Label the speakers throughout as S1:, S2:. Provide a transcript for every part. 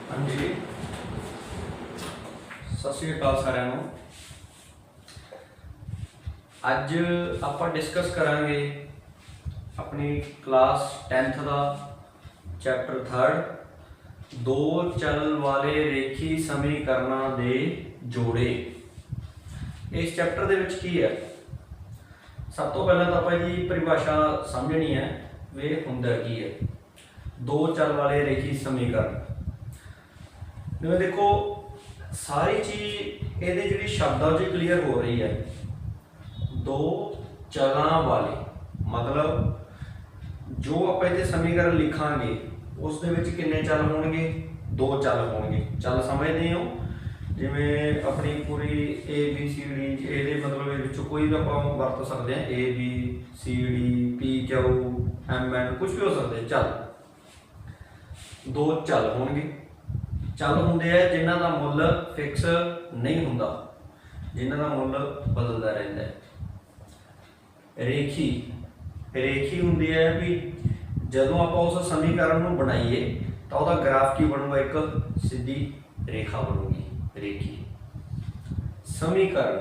S1: हाँ जी, सत श्री अकाल साਰਿਆਂ ਨੂੰ। ਅੱਜ ਆਪਾਂ डिस्कस करांगे अपनी क्लास 10th का चैप्टर 3 दो चल वाले रेखी समीकरणों के जोड़े। इस चैप्टर दे विच की है, सब तो पहले तो आप जी परिभाषा समझनी है वे हुंदा की है। दो चल वाले रेखी समीकरण जिवें देखो सारी चीज़ ये जी शब्दावली क्लीयर हो रही है। दो चलों वाले मतलब जो आप इतने समीकरण लिखांगे उस दे विच किन्ने चल होणगे, दो चल होणगे। चल समझते हो जिवें अपनी पूरी ए बी सी डी ये मतलब ये कोई भी आप वरत सकते हैं, A B C D P Q M N कुछ भी हो सकते हैं। चल दो चल होणगे। चल होंदे है जिन्हां दा मुल फिक्स नहीं हुंदा, जिन्हां दा मुल बदलदा रहिंदा है। रेखी रेखी हुंदी है भी जदों आपां उस समीकरण नूं बनाईए तो उहदा ग्राफ की बनूगा, एक सीधी रेखा बनूगी। रेखी समीकरण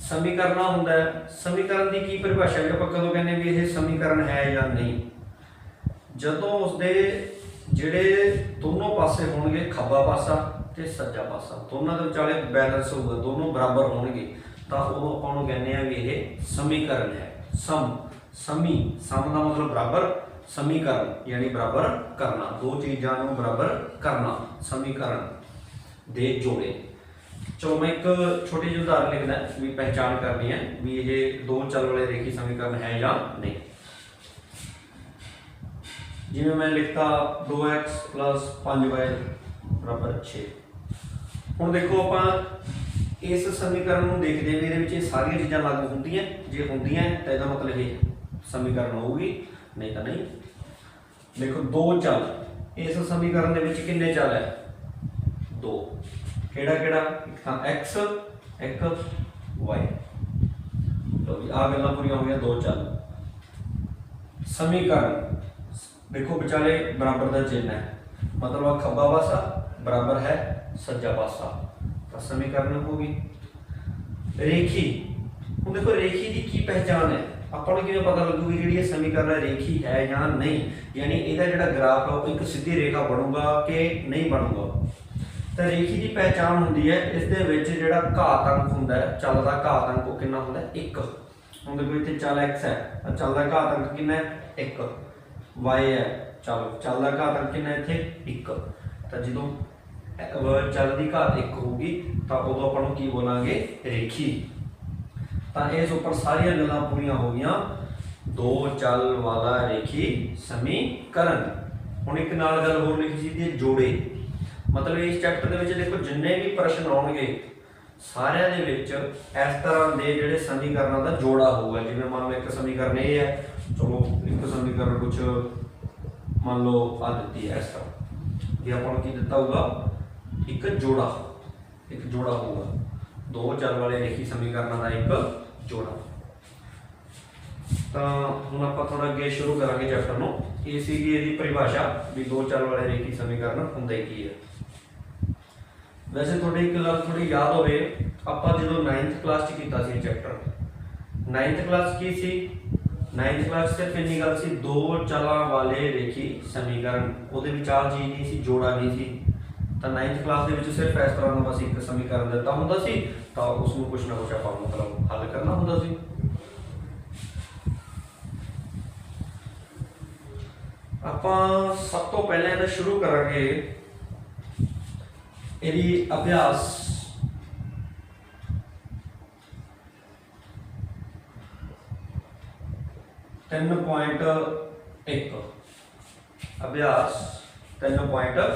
S1: समीकरण हुंदा है। समीकरण की परिभाषा है, आपां कदों कहने भी यह समीकरण है या नहीं, जदों उसदे ਜਿਹੜੇ दोनों पासे होणगे, खब्बा पासा ते सज्जा पासा दोनों के विचाले बैलेंस होगा, दोनों बराबर होणगे, तो उदों आपां नूं कहने आ भी यह समीकरण है। सम समी सम का मतलब बराबर, समीकरण यानी बराबर करना, दो चीज़ों को बराबर करना, समीकरण दे जोड़े। चलो मैं एक छोटी जी उदाहरण लिखना भी पहचान करनी है भी ये दो चल वाले रेखी समीकरण है या नहीं। जिवें मैं लिखता 2x + 5y = 6। हुण देखो आप इस समीकरण को देखते हैं, ये सारिया चीज़ां लागू होंदियां, जे होंदियां तो इसका मतलब ये समीकरण होगी, नहीं तो नहीं। देखो दो चल, इस समीकरण के विच कितने चल है, दो। केड़ा केड़ा, एक तो x एक y। लो जी आ गल्लां पूरियां हो गई। दो चल समीकरण देखो विचाले बराबर का चिन्ह है, मतलब खब्बा पासा बराबर है सज्जा पासा, तो समीकरण होगी। रेखी हम देखो रेखी की की पहचान है, आपको किवें पता लगूगी जी समीकरण रेखी है या नहीं, यानी इसका जो ग्राफ है वो एक सीधी रेखा बनूगा कि नहीं बनूगा। तो रेखी की पहचान होंगी है इस जो घात अंक होंगे, चल का घात अंक वो कितना होंगे, एक। हम देखो इतने चल x है, चल का घात अंक कितना है, एक। y है, चलो चल का घात अंक कितना इतने एक। तो जो चल की घात एक होगी तो उदों अपन की बोलांगे, रेखी। तो इस उपर सारिया गल्लां पूरियां हो गई, दो चल वाला रेखी समीकरण। हुण एक नाल गल होर लिखी सी जोड़े, मतलब इस चैप्टर के देखो जिन्ने भी प्रश्न आउणगे सारिਆਂ ਦੇ ਵਿੱਚ इस तरह के ਜਿਹੜੇ समीकरणों का जोड़ा होगा। जिवें मान लो एक समीकरण ये है, चलो एक समीकरण कुछ मान लो आ दी है इस तरह, ये अपन की दिता होगा एक जोड़ा होगा, दो चल वाले रेखी समीकरणों का एक जोड़ा। तो हुण आपां थोड़ा अगे शुरू करांगे चैप्टर नूं। ये सीगी इहदी परिभाषा भी दो चल वाले रेखी समीकरण हुंदे की है। वैसे थोड़ी एक गल थोड़ी याद हो, आपां जो 9th क्लास च कीता सी चैप्टर, 9th क्लास की सी, 9th क्लास सिर्फ इन्नी गल सी दो चलों वाले रेखी समीकरण, उहदे विच आ चीज़ नहीं सी, जोड़ा नहीं सी। तो 9th क्लास के सिर्फ इस तरह का बस एक समीकरण दिता हुंदा सी, तो उसमें कुछ ना कुछ आपां मतलब हल करना हुंदा सी। आपां सब तो पहले इहदा शुरू करांगे यदि अभ्यास। तीन पॉइंट एक अभ्यास 3.1।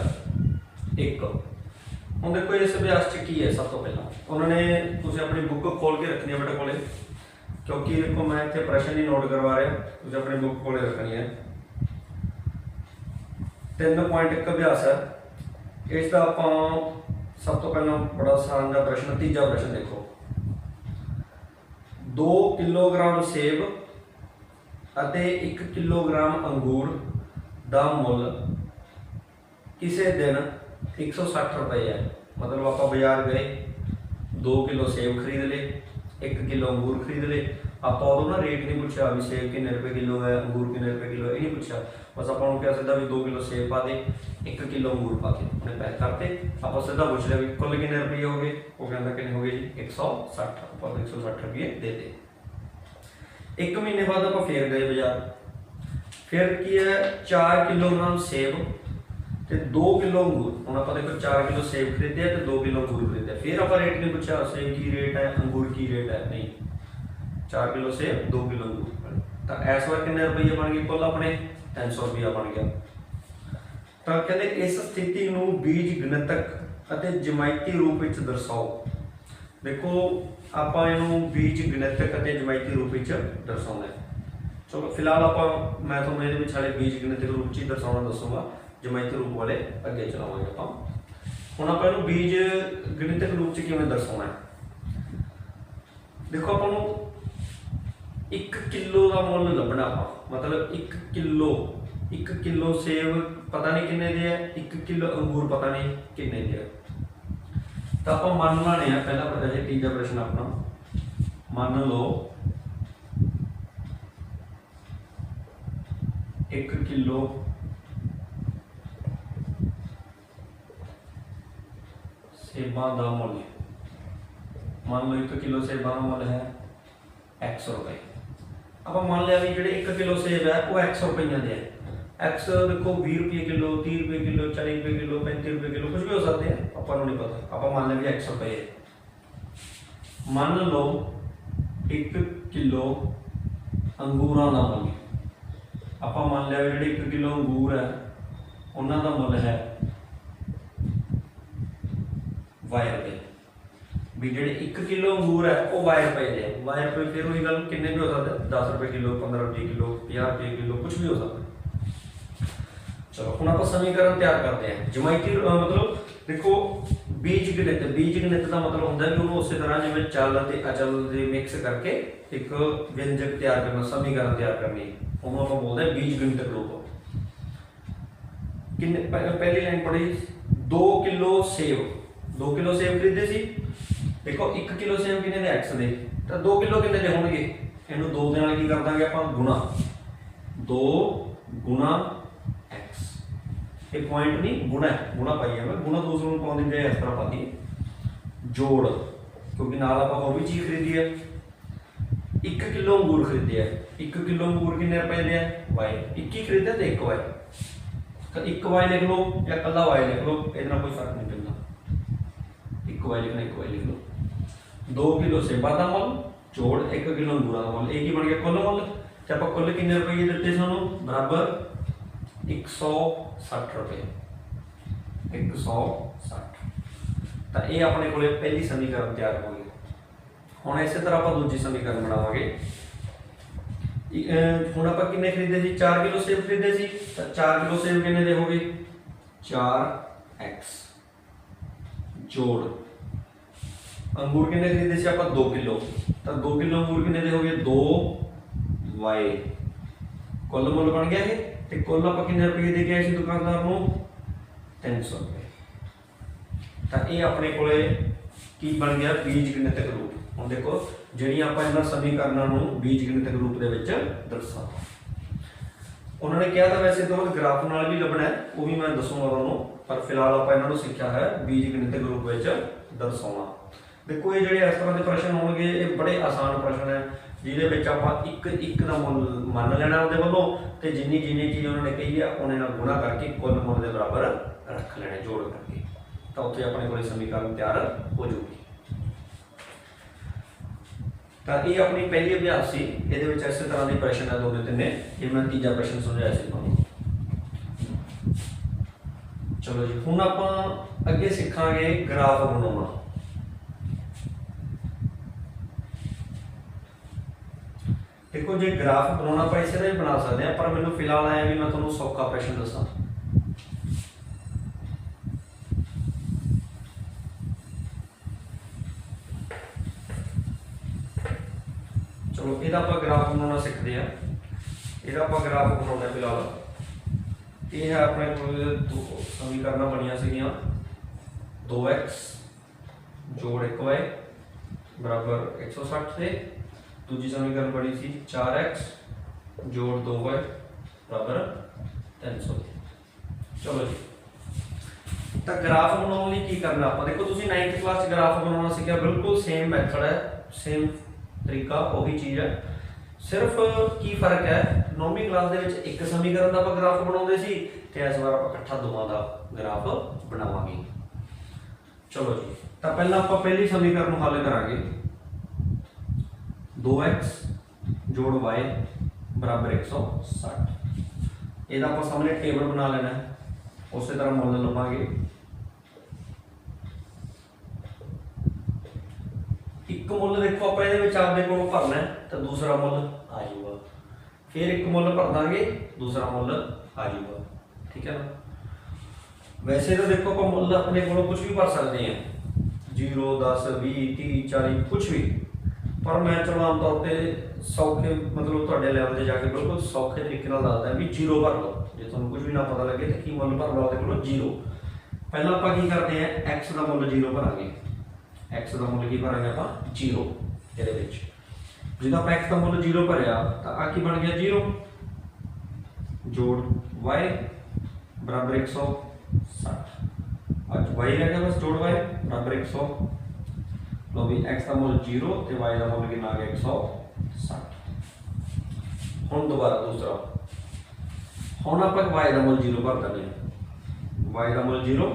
S1: हम देखो इस अभ्यास च की है, सब तो पहला उन्होंने तुम अपनी बुक खोल के रखनी है बेटे कोले, क्योंकि देखो मैं इतने प्रश्न ही नोट करवा रहा, तुम अपनी बुक खोले रखनी है। 3.1 अभ्यास है, इसका आप सब तो पहला बड़ा आसान का प्रश्न, तीजा प्रश्न देखो। 2 किलोग्राम सेब ਅਤੇ 1 किलोग्राम अंगूर का मुल किसी दिन 160 रुपए है, मतलब आप बाजार गए 2 किलो सेब खरीद ले, 1 किलो अंगूर खरीद ले। आप उदों ना रेट नहीं पूछा भी सेब किन्ने रुपए किलो है, अंगूर किन्ने रुपए किलो है, ये नहीं पूछा। बस आपको क्या सीधा भी 2 किलो सेब पा दे, 1 किलो अंगूर पा के उन्हें पैक करते। आप सीधा पूछ लिया भी कुल किन्ने रुपये हो गए, वो कहता किन्ने हो गए जी 160। आप 160 रुपये दे दे। 1 महीने बाद आप फिर गए बाजार, फिर की है 4 किलोग्राम सेब ते 2 किलो अंगूर। हम आप देखो 4 किलो सेब खरीदे तो 2 किलो अंगूर खरीदे, फिर आप रेट नहीं पूछा सेब की रेट है, अंगूर की रेट है, नहीं। 4 किलो सेब 2 किलो अंगूर, तो इस बार कितने रुपये बन गए कुल अपने 300 रुपया बन गया। तो कहते इस स्थिति को बीज गणितक अते जमायती रूप में दर्शाओ। देखो आप बीज गणितक अते जमायती रूप में दर्शाना है। चलो फिलहाल आप मैं थोड़ा ये हाले बीज गणितक रूप च दर्शाना दसूँगा, जमायती रूप वाले अगे चलावांगे। आप हुण आप बीज गणितक रूप च किवें दर्शाना है। देखो आप 1 किलो का मुल लभना, मतलब 1 किलो सेब पता नहीं किन्ने दे है, 1 किलो अंगूर पता नहीं किन्ने दे है। तो आप मान लाने हैं, पहला तीजा प्रश्न अपना मान लो 1 किलो सेबा का मुल, मान लो 1 किलो सेबा का मुल है 100 रुपए। आप मान लिया भी जो 1 किलो सेब है वो 100 रुपये के है। एक्स देखो 20 रुपये किलो, 30 रुपये किलो, 40 रुपये किलो, 35 रुपये किलो, कुछ भी हो सकते हैं, अपन नहीं पता। आप मान लें 100 रुपये है। मान लो 1 किलो अंगूर का मुल, आप मान लिया जो 1 किलो अंगूर है उन्होंने मुल है 22 रुपये। भी जो 1 किलो अंगूर है वो 22 रुपये दे, 22 रुपये फिर वही गल किन्ने भी हो सकते हैं, 10 रुपये किलो, 15 रुपये किलो, 50 रुपये किलो, कुछ भी हो सकता है। चलो हम आप समीकरण तैयार करते हैं। जमायती मतलब देखो बीज गणित का मतलब होता है कि उन्होंने उस तरह जिवें चल ते अचल दे मिक्स करके एक व्यंजक तैयार करना, समीकरण तैयार करनी, उन्होंने आप बोलते हैं बीज गणितक रूप। किन्ने पहली लाइन पढ़ी 2 किलो सेब, 2 किलो सेब खरीदे सी। देखो 1 किलो सेब किन्ने दे x दे, तो 2 किलो किन्ने दे होणगे, इहनूं 2 दे नाल की कर दांगे आपां गुणा, 2 गुणा x। ये पॉइंट नहीं गुणा है, गुणा पाइए मैं गुणा दूसरे को पाने जाए इस तरह पाती जोड़, क्योंकि नाल आप और भी चीज खरीदी है। 1 किलो अंगूर खरीदे है, 1 किलो अंगूर किन्ने रुपए दे है y, 1 ही खरीदे तो 1 y, तो 1 y लिख लो या कला y लिख लो, इतना कोई फर्क नहीं पड़ता। 1 y लिखना 1 y लिख लो। 2 किलो सेबा का मुल जोड़ 1 किलो अंगूर का मुल, एक ही बन गया कुल मुल। तो आप कुल किन्ने रुपये दिते सानू बराबर 160 रुपये, 160। तो ये अपने को पहली समीकरण तैयार हो गई। हुण इस तरह आप दूजी समीकरण बनावांगे। हुण आप किन्ने खरीदे सी, 4 किलो सेब खरीदे सी, तो 4 किलो सेब किन्ने दे हो गए 4x जोड़ अंगूर किन्ने खरीदे सी आप 2 किलो, तो 2 किलो अंगूर किन्ने दे हो गए 2y, कुल मुल बन गया है। तो कुल आप किन्ने रुपये दे के आए दुकानदार को 300 रुपये। तो ये अपने को की बन गया बीज गणितक रूप। हम देखो जी आप इन समीकरणों बीज गणितक रूप के दर्शा, उन्होंने कहा था वैसे तो ग्राफ नाल भी लभना है, वो भी मैं दसूंगा तुहानूं, पर फिलहाल आप इन्होंने सीखा है बीज गणितक रूप में दर्शाना। देखो ये जो इस तरह के प्रश्न होंगे ये बड़े आसान प्रश्न है, जिहदे आप एक का मुल मान लेना उहदे वल्लों ते जिन्नी जिन्नी चीज़ उन्होंने कही है उन्हें नाल गुणा करके कुल मुल के बराबर रख लेने जोड़ करके, तो उत्थे अपने को समीकरण तैयार हो जाएगी। तो ये अपनी पहली अभ्यास सी, ये इस तरह के प्रश्न है 2-3, ये मैं तीजा प्रश्न समझाया सी तुहानूं। चलो जी हुण आपां अगे सीखांगे ग्राफ बनाउणा। देखो जो ग्राफ बनाना आप इसे भी बना सकते हैं, पर मैंने फिलहाल आया भी मैं तुहानूं सौखा प्रश्न दसा। चलो यदा आप ग्राफ बनाना सीखते हैं, यदा आप ग्राफ बनाना फिलहाल ये है अपने को समीकरण बनिया सीगियां 2x जोड़ 1y बराबर 160 से दूजी समीकरण बनी सी 4x जोड़ 2y बराबर 300। चलो जी, तो ग्राफ बनाने लिए की करना आप देखो तुसी 9th क्लास ग्राफ बनाना सीखा, बिल्कुल सेम मैथड है, सेम तरीका वही चीज है, सिर्फ की फर्क है 9वीं क्लास दे विच एक समीकरण दा ग्राफ बनाउंदे सी ते इस बार आप इकट्ठा दोवां दा ग्राफ बनावांगे। चलो जी, तो पहला आप पहली समीकरण हल करांगे 2x जोड़ y बराबर 160। ਇਹਦਾ ਆਪਾਂ ਸਾਹਮਣੇ ਟੇਬਲ ਬਣਾ ਲੈਣਾ ਹੈ, ਉਸੇ ਤਰ੍ਹਾਂ ਮੁੱਲ ਲਵਾਂਗੇ। ਇੱਕ ਮੁੱਲ ਦੇਖੋ ਆਪਾਂ ਇਹਦੇ ਵਿੱਚ ਆਪਦੇ ਕੋਲੋਂ ਭਰਨਾ ਹੈ ਤਾਂ ਦੂਸਰਾ ਮੁੱਲ ਆ ਜਾਊਗਾ, ਫਿਰ ਇੱਕ ਮੁੱਲ ਭਰ ਦਾਂਗੇ ਦੂਸਰਾ ਮੁੱਲ ਆ ਜਾਊਗਾ, ਠੀਕ ਹੈ ਨਾ। वैसे तो देखो ਆਪਾਂ ਮੁੱਲ ਆਪਣੇ ਕੋਲੋਂ कुछ भी भर सकते हैं 0 10 20 30 40 कुछ भी, पर मैं चलो आम तौर पर सौखे मतलब थोड़े लैवल से जाके बिल्कुल सौखे तरीके दसदा है भी 0 भर लो, जो तुम कुछ भी ना पता लगे तो की मुल भर लो आपके को 0। पहला आप की करते हैं x का मुल 0 भरांगे, x का मुल की भरांगे आप 0 ये जो आप x का मुल 0 भरया तो आ की बन गया 0 जोड़ y बराबर 160। आज y रह गया बस जोड़ y बराबर 100, लो भी x का मुल 0 ते y का मुल कितना आ गया 160। हुण दोबारा दूसरा, हुण आप y का मुल 0 भर देंगे, y का मुल 0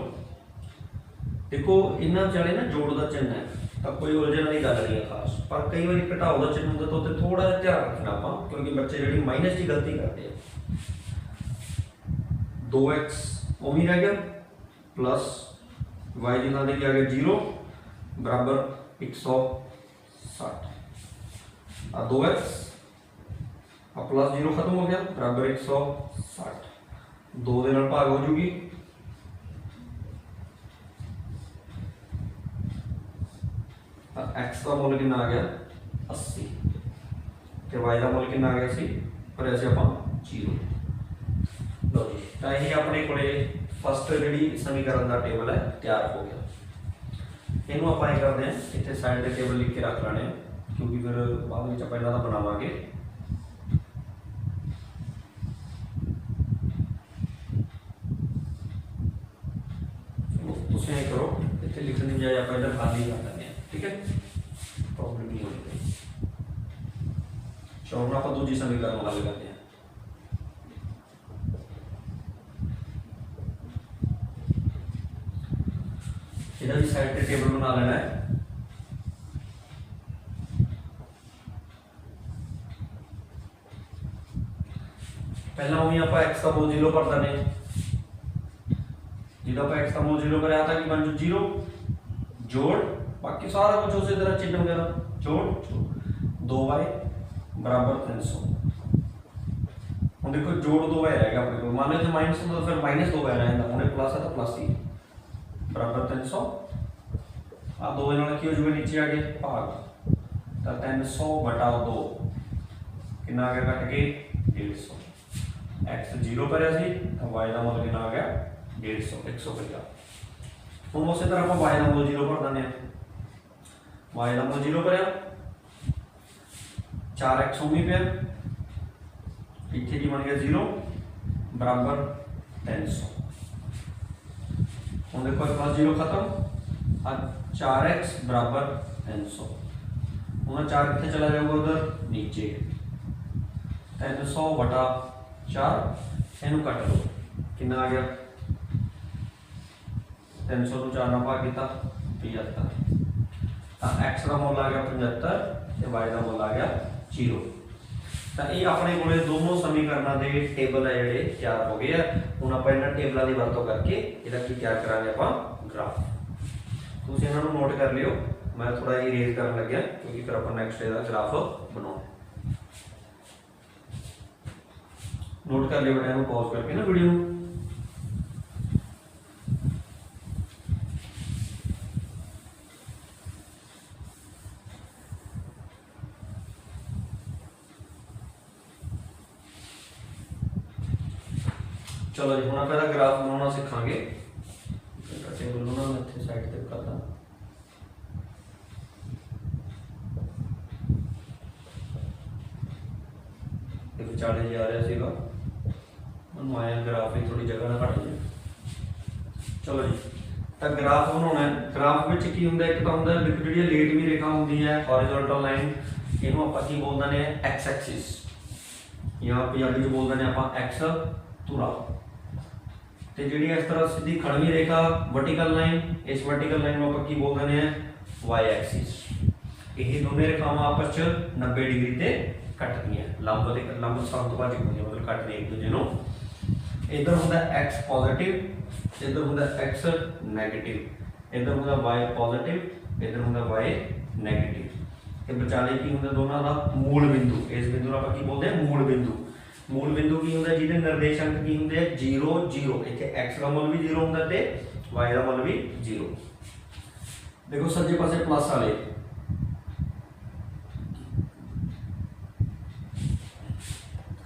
S1: देखो इन्हां चले ना जोड़ का चिन्ह है तो कोई उलझन वाली गल नहीं है खास, पर कई बार घटाओ का चिन्ह होंदा तो उत्ते थोड़ा जिहा ध्यान रखना आप, क्योंकि बच्चे जिहड़ी माइनस की गलती करते हैं। 2x ओमी रह गया प्लस y की थां ते आ गया 0 बराबर 160। 2x प्लस 0 खत्म हो गया बराबर 160, 2 दे नाल भाग हो जूगी, x का मुल कितना आ गया 80 ते y का मुल कितना आ गया सी पर ऐसे आप 0। लो जी, तो यही अपने कोले फर्स्ट जी समीकरण का टेबल है तैयार हो गया। इनू आप करते हैं इतने साइड के टेबल लिख के रख लेने, क्योंकि फिर बाद में पहला तो बनावांगे। तुम ऐ करो इतने लिखने की बजाय आप इधर खाली कर लेते हैं, ठीक है, प्रॉब्लम नहीं होनी। चलो हम आप दूसरी समीकरण हल करते हैं। इधर भी साइड पे टेबल बना लेना है। पहला वही आप x का मूल 0 पर देने, जिधर आप x का मूल 0 पर आता कि बन जो 0 जोड़ बाकी सारा कुछ उसी तरह चिन्ह वगैरह जोड़ 2y बराबर 300। हम देखो जोड़ 2y रहेगा अपने को, मान लो माइनस होता तो फिर माइनस 2y रहेगा, हमने प्लस है तो प्लस ही बराबर 300। आ 2 नाल की हो जाएगा नीचे आगे भाग, तो 300 बटा 2 कितना आ गया कट के 150। x 0 पर सी तो y का मुल कितना आ गया 150 150। हम उसी तरह आप y का मुल 0 भर देने, y का मुल 0 पर 4x होगी पे इतने की बन गया 0 बराबर 300। हम देखो प्लस 0 खत्म, 4x बराबर 300, हम 4 कितने चला जाएगा उधर नीचे, 300 बटा 4 इनू कट लो कितना आ गया 300 को 4 भाग किया 75। x का मुल आ गया 75 ते y का मुल आ गया 0। तो ये अपने को दोनों समीकरणों के टेबल है जोड़े तैयार हो गए। हम आप इन टेबलों की वरतों करके इहदा की तैयार करांगे आप ग्राफ। तुम इन्हों नोट कर लियो, मैं थोड़ा इरेज करन लग्या क्योंकि फिर आप नैक्सट इहदा ग्राफ बनाओ। नोट कर लियो बेटा, पॉज करके ना वीडियो। चलो जी, हम आप ग्राफ बनाना सीखांगे। टेबल ना मैं इतने साइड तक करता, विचाले जा रहा सीगा, मैं आया ग्राफ ही थोड़ी जगह ना घट जाए। चलो जी, तो ग्राफ बनाना है। ग्राफ में की होंगे, एक तो होंगे जी लेट भी रेखा होंगी है हॉरिजॉन्टल लाइन, इनू आप की बोलते हैं एक्स एक्सिस, या पंजाबी च बोलते हैं आप एक्स धुरा। तो जी इस तरह सीधी खड़वी रेखा वर्टिकल लाइन, इस वर्टिकल लाइन में आप की बोलते हैं वाई एक्सिस। ये दोनों रेखावां आपस 90 डिग्री से कटदियां, लंब समद्विभाजक होंगे, मतलब कटने एक दूजे को। इधर होंगे एक्स पॉजिटिव, इधर होंगे एक्स नैगेटिव, इधर होंगे वाई पॉजिटिव, इधर होंगे वाई नैगेटिव। तो विचाले की होंगे दोनों का मूल बिंदु, इस बिंदु को आप बोलते हैं मूल बिंदु। मूल बिंदु की होंगे जिहदे निर्देशांक की होंगे 0 0, इत्थे एक्स का मुल भी 0 होंगे ते वाई का मुल भी 0। देखो सज्जे पासे प्लस वाले,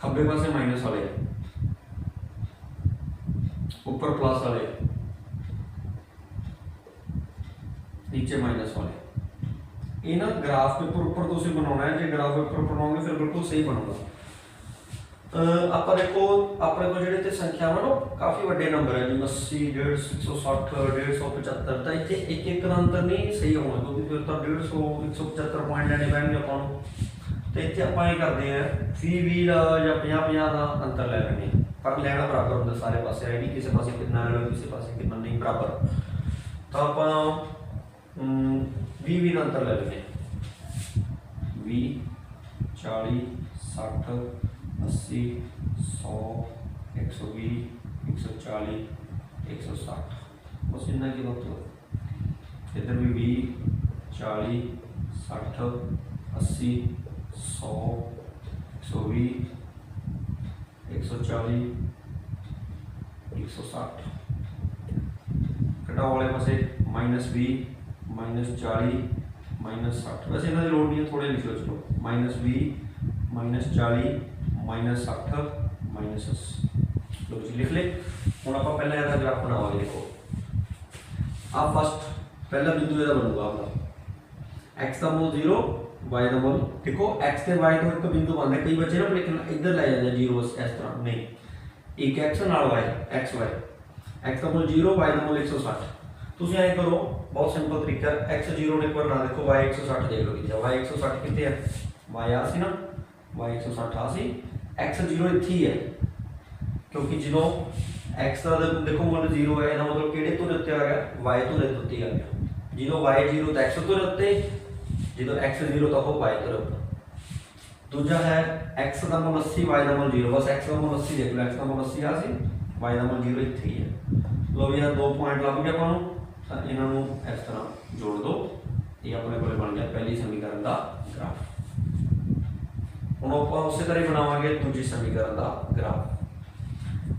S1: खब्बे पासे माइनस वाले, ऊपर प्लस वाले, नीचे माइनस वाले। ये ना ग्राफ पेपर ऊपर तुसीं बनाना है, जो ग्राफ पेपर बनाओगे फिर बिल्कुल सही बनूगा। आप देखो अपने को जो संख्यावां ना काफ़ी वड्डे नंबर है जी, 80 150 160 150 तो इतने एक एक का अंतर नहीं सही होना, क्योंकि फिर तो 150 175 पॉइंट लेने पैणगे आपां नूं। तो इतने आप करते हैं 20 का या 50 का अंतर ले लेंगे, पर लेना बराबर होंगे सारे पास, है नहीं किसी पास कितना ले लो किसी पास कितना नहीं बराबर। तो आप 20 का अंतर ले लेंगे, 20 40 60 80 100 120 140 160, बस इन्ना की वक्त। इधर भी 20 40 60 80 100 120 140 160। घटाओ वाले पासे -20 -40 -60, वैसे इन्होंने लोड नहीं है, थोड़े लिखो चलो -20 -40 -60 -80। लो जी लिख ले। हम आप पहले इसका ग्राफ बनावांगे। देखो आप फर्स्ट पहला बिंदु यह बनूगा आपका एक्स का मूल 0 वाई का मूल, देखो एक्स से वाई तो एक बिंदु बनता है, कई बच्चे ना लेकिन इधर ले जाते हैं 0 इस तरह नहीं, एक एक्स नाल वाई एक्स वाई, एक्स का मूल 0 वाई का मूल 160। तुम ऐ करो बहुत सिंपल तरीका, एक्स 0 ने एक बार ना देखो, वाई 160 देख लो कितने, वाई 160 कितने है, वाई आ सी ना, वाई 160 आ सी, एक्स 0 इत्थे ही है, क्योंकि जो एक्स का देखो मूल 0 है, मतलब किहड़े तो उत्ते आ गया, वाई तो उत्ते आ गया। जो वाई 0 तो एक्स तो उत्ते, जो एक्स 0 तो वो वाई तो उत्ते। दूजा है एक्स का मूल 80 वाई का मूल 0, बस एक्स का मूल 80 देख लो, एक्स का मूल 80 आ सी, वाई का मूल 0 इत्थे ही है। लो भी 2 पॉइंट लभ गए आपां नूं, तो इन्हों इस तरह जोड़ दो, ये अपने को बन गया पहली समीकरण का ग्राफ। हम आप उस तरह बनावांगे दूसरी समीकरण का ग्राफ।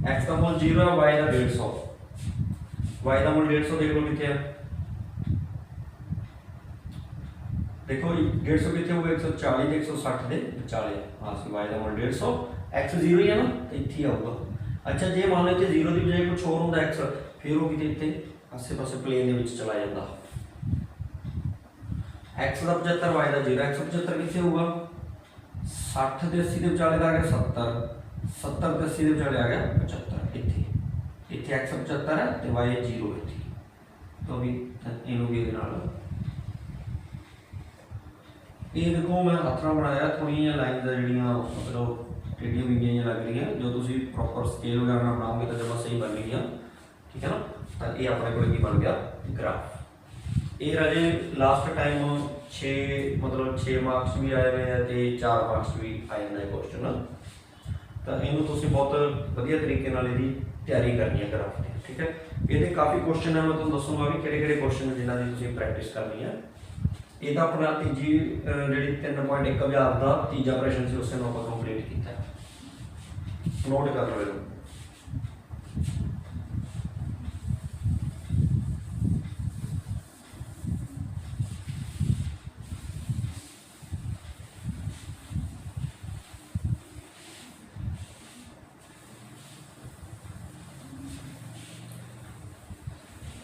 S1: एक्स का मूल 0 है, वाई का 150, वाई का मूल 150 देख लो कितने है, देखो 150 कितने हो गए 140 160 के विचाले, हाँ सी वाई का मूल 150, एक्स 0 ही है ना, तो इत्थे आऊगा। अच्छा जे मान लो इत्थे 0 की बजाय कुछ होर होंदा एक्स, फिर वो किते इत्थे आसे पासे प्लेन दे विच चला जांदा। एक्स का 75 वाई का 0, 175 कितने होगा 60 ते 80 के विचाले आ गया 70, 70 ते 80 के विचाले आ गया 75, इत्थे इत्थे एक्स 75 है ते वाई 0 इत्थे, तो भी इनू भी इहदे नाल ये देखो मैं हाथ नाल बनाया, थोड़ी लाइन जड़ियाँ मतलब टेढ़ियां मेढ़ियां लग रही हैं, जो तुम प्रॉपर स्केल वगैरह ना बनाओगे तो जब सही बन गई, ठीक है ना। तो ये अपने को बन गया ग्राफ। ये राजे लास्ट टाइम 6 मतलब 6 मार्क्स भी आए हुए हैं तो 4 मार्क्स भी आए हैं क्वेश्चन, तो इनू तुम बहुत वधिया तरीके नाल इहदी तैयारी करनी है ग्राफ की, ठीक है। ये काफ़ी क्वेश्चन है, मैं तुहानूं दसूंगा भी किहड़े क्वेश्चन जिन्हां दी तुसीं प्रैक्टिस करनी है। ये तो अपना तीजी जी 3.1 अभ्यास का तीजा प्रश्न से उस आप कंप्लीट किया, नोट कर लो।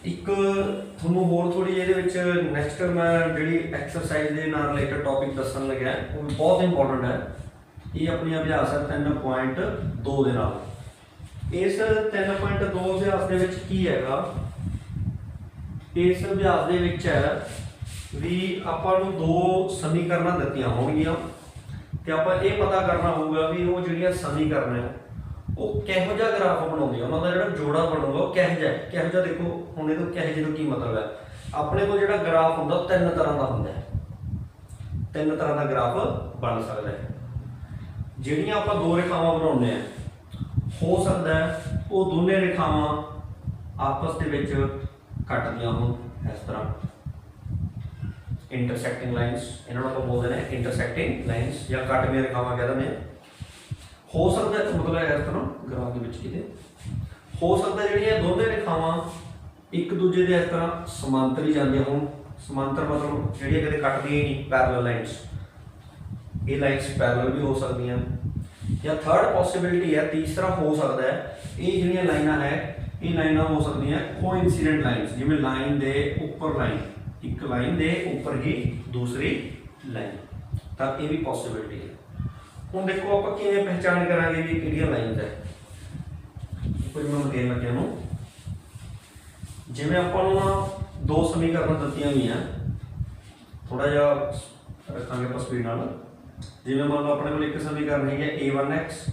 S1: ਇੱਕ ਤੁਹਾਨੂੰ ਹੋਰ ਥੋੜੀ ਇਹਦੇ ਵਿੱਚ ਨੈਕਸਟ ਮੈਂ ਜਿਹੜੀ ਐਕਸਰਸਾਈਜ਼ ਦੇ ਨਾਲ ਰਿਲੇਟਡ ਟੌਪਿਕ ਦੱਸਣ ਲੱਗਿਆ ਉਹ ਵੀ ਬਹੁਤ ਇੰਪੋਰਟੈਂਟ ਹੈ। ਇਹ ਆਪਣੀ ਅਭਿਆਸ ਹੈ 3.2 ਦੇ ਨਾਲ। ਇਸ 3.2 ਅਭਿਆਸ ਦੇ ਵਿੱਚ ਕੀ ਹੈਗਾ, ਇਸ ਅਭਿਆਸ ਦੇ ਵਿੱਚ ਹੈ ਵੀ ਆਪਾਂ ਨੂੰ ਦੋ ਸਮੀਕਰਨਾਂ ਦਿੱਤੀਆਂ ਹੋਣਗੀਆਂ ਤੇ ਆਪਾਂ ਇਹ ਪਤਾ ਕਰਨਾ ਹੋਊਗਾ ਵੀ ਉਹ ਜਿਹੜੀਆਂ ਸਮੀਕਰਨ ਹੈ ਉਹ ਕਿਹੋ ਜਿਹਾ ਗ੍ਰਾਫ ਬਣਾਉਂਦੇ ਆ, ਉਹਨਾਂ ਦਾ ਜਿਹੜਾ ਜੋੜਾ ਬਣੂਗਾ ਉਹ ਕਿਹੋ ਜਿਹਾ। ਦੇਖੋ ਹੁਣ ਇਹਦਾ ਕਿਹੋ ਜਿਹੇ ਦਾ ਕੀ ਮਤਲਬ ਹੈ, ਆਪਣੇ ਕੋਲ ਜਿਹੜਾ ਗ੍ਰਾਫ ਹੁੰਦਾ ਉਹ ਤਿੰਨ ਤਰ੍ਹਾਂ ਦਾ ਹੁੰਦਾ ਹੈ, ਤਿੰਨ ਤਰ੍ਹਾਂ ਦਾ ਗ੍ਰਾਫ ਬਣ ਸਕਦਾ ਹੈ। ਜਿਹੜੀਆਂ ਆਪਾਂ ਦੋ ਰੇਖਾਵਾਂ ਬਣਾਉਂਦੇ ਆ, ਹੋ ਸਕਦਾ ਹੈ ਉਹ ਦੋਨੇ ਰੇਖਾਵਾਂ ਆਪਸ ਦੇ ਵਿੱਚ ਕੱਟਦੀਆਂ ਹੋਣ ਇਸ ਤਰ੍ਹਾਂ, ਇੰਟਰਸੈਕਟਿੰਗ ਲਾਈਨਸ ਇਹਨਾਂ ਨੂੰ ਆਪਾਂ ਬੋਲਦੇ ਨੇ ਇੰਟਰਸੈਕਟਿੰਗ ਲਾਈਨਸ ਜਾਂ ਕੱਟਵੀਆਂ ਰੇਖਾਵਾਂ ਕਹਿ ਦਿੰਦੇ ਆ। ਹੋ ਸਕਦਾ ਮਤਲਬ ਇਸ ਤਰ੍ਹਾਂ ਗ੍ਰਾਫ ਦੇ ਵਿੱਚ ਕਿਤੇ ਹੋ ਸਕਦਾ ਜਿਹੜੀਆਂ ਦੋਨੇ ਰੇਖਾਵਾਂ ਇੱਕ ਦੂਜੇ ਦੇ ਇਸ ਤਰ੍ਹਾਂ ਸਮਾਂਤਰ ਹੀ ਜਾਂਦੀਆਂ ਹੋਣ। ਸਮਾਂਤਰ ਮਤਲਬ ਜਿਹੜੀਆਂ ਕਦੇ ਕੱਟਦੀਆਂ ਹੀ ਨਹੀਂ, ਪੈਰਲਲ ਲਾਈਨਸ, ਇਹ ਲਾਈਨਸ ਪੈਰਲਲ ਵੀ ਹੋ ਸਕਦੀਆਂ। ਜਾਂ ਥਰਡ ਪੋਸੀਬਿਲਿਟੀ ਹੈ, ਤੀਸਰਾ ਹੋ ਸਕਦਾ ਹੈ ਇਹ ਜਿਹੜੀਆਂ ਲਾਈਨਾਂ ਹੈ ਇਹ ਲਾਈਨਾਂ ਹੋ ਸਕਦੀਆਂ ਕੋਇਨਸੀਡੈਂਟ ਲਾਈਨਸ, ਜਿਵੇਂ ਲਾਈਨ ਦੇ ਉੱਪਰ ਲਾਈਨ, ਇੱਕ ਲਾਈਨ ਦੇ ਉੱਪਰ ਹੀ ਦੂਸਰੀ ਲਾਈਨ, ਤਾਂ ਇਹ ਵੀ ਪੋਸੀਬਿਲਿਟੀ ਹੈ। ਹੁਣ ਦੇਖੋ ਆਪਾਂ ਕਿਵੇਂ ਪਹਿਚਾਣ ਕਰਾਂਗੇ ਵੀ ਕਿਹੜੀਆਂ ਲਾਈਨਸ ਹੈ। ਕੁਝ ਮੈਂ ਦੇਣ ਲੱਗਿਆ ਨੂੰ, ਜਿਵੇਂ ਆਪਾਂ ਨੂੰ ਦੋ ਸਮੀਕਰਨ ਦਿੱਤੀਆਂ ਹੋਈਆਂ, ਥੋੜਾ ਜਿਹਾ ਰੱਖਾਂਗੇ ਆਪਾਂ ਸਪੀਡ ਨਾਲ। ਜਿਵੇਂ ਮੰਨ ਲਓ ਆਪਣੇ ਕੋਲ ਇੱਕ ਸਮੀਕਰਨ ਹੈਗਾ a1x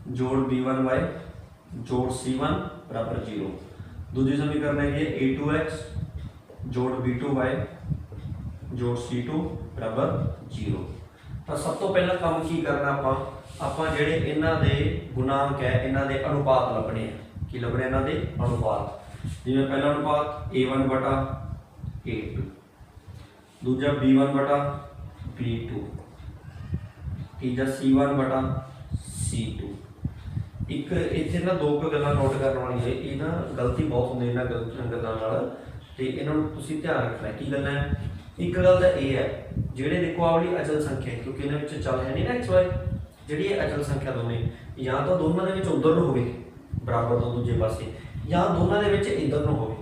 S1: ਜੋੜ b1y ਜੋੜ c1 ਬਰਾਬਰ 0। ਦੂਜੀ ਸਮੀਕਰਨ ਹੈਗੀ ਹੈ a2x ਜੋੜ b2y ਜੋੜ c2 ਬਰਾਬਰ 0। ਤਾਂ ਸਭ ਤੋਂ ਪਹਿਲਾਂ ਕੰਮ ਕੀ ਕਰਨਾ ਆਪਾਂ ਜਿਹੜੇ ਇਹਨਾਂ ਦੇ ਗੁਣਾਂਕ ਹੈ, ਇਹਨਾਂ ਦੇ ਅਨੁਪਾਤ ਲੱਭਣੇ ਆ। ਕੀ ਲੱਭਣੇ ਇਹਨਾਂ ਦੇ ਅਨੁਪਾਤ, ਜਿਵੇਂ ਪਹਿਲਾ ਅਨੁਪਾਤ a1 ਬਟਾ a2, ਦੂਜਾ b1 ਬਟਾ b2, ਤੀਜਾ c1 ਬਟਾ c2। ਇੱਕ ਇੱਥੇ ਨਾ ਦੋ ਕੁ ਗੱਲਾਂ ਨੋਟ ਕਰਨ ਵਾਲੀਆਂ, ਇਹ ਨਾ ਗਲਤੀ ਬਹੁਤ ਹੁੰਦੀ ਇਹਨਾਂ ਗੱਲਾਂ ਨਾਲ, ਤੇ ਇਹਨਾਂ ਨੂੰ ਤੁਸੀਂ ਧਿਆਨ ਰੱਖਣਾ। ਕੀ ਗੱਲ ਹੈ, ਇੱਕ ਗੱਲ ਤਾਂ ਇਹ ਹੈ ਜਿਹੜੇ ਦੇਖੋ ਆਹ ਵਾਲੀ ਅਚਲ ਸੰਖਿਆ, ਕਿਉਂਕਿ ਇਹਨਾਂ ਵਿੱਚ ਚੱਲ ਹੈ ਨਹੀਂ ਨਾ x y, ਜਿਹੜੀ ਇਹ ਅਚਲ ਸੰਖਿਆ ਦੋਨੇ ਜਾਂ ਤਾਂ ਦੋਨਾਂ ਦੇ ਵਿੱਚ ਉਧਰ ਨੂੰ ਹੋਵੇ ਬਰਾਬਰ ਤੋਂ ਦੂਜੇ ਪਾਸੇ, ਜਾਂ ਦੋਨਾਂ ਦੇ ਵਿੱਚ ਇੱਧਰ ਨੂੰ ਹੋਵੇ।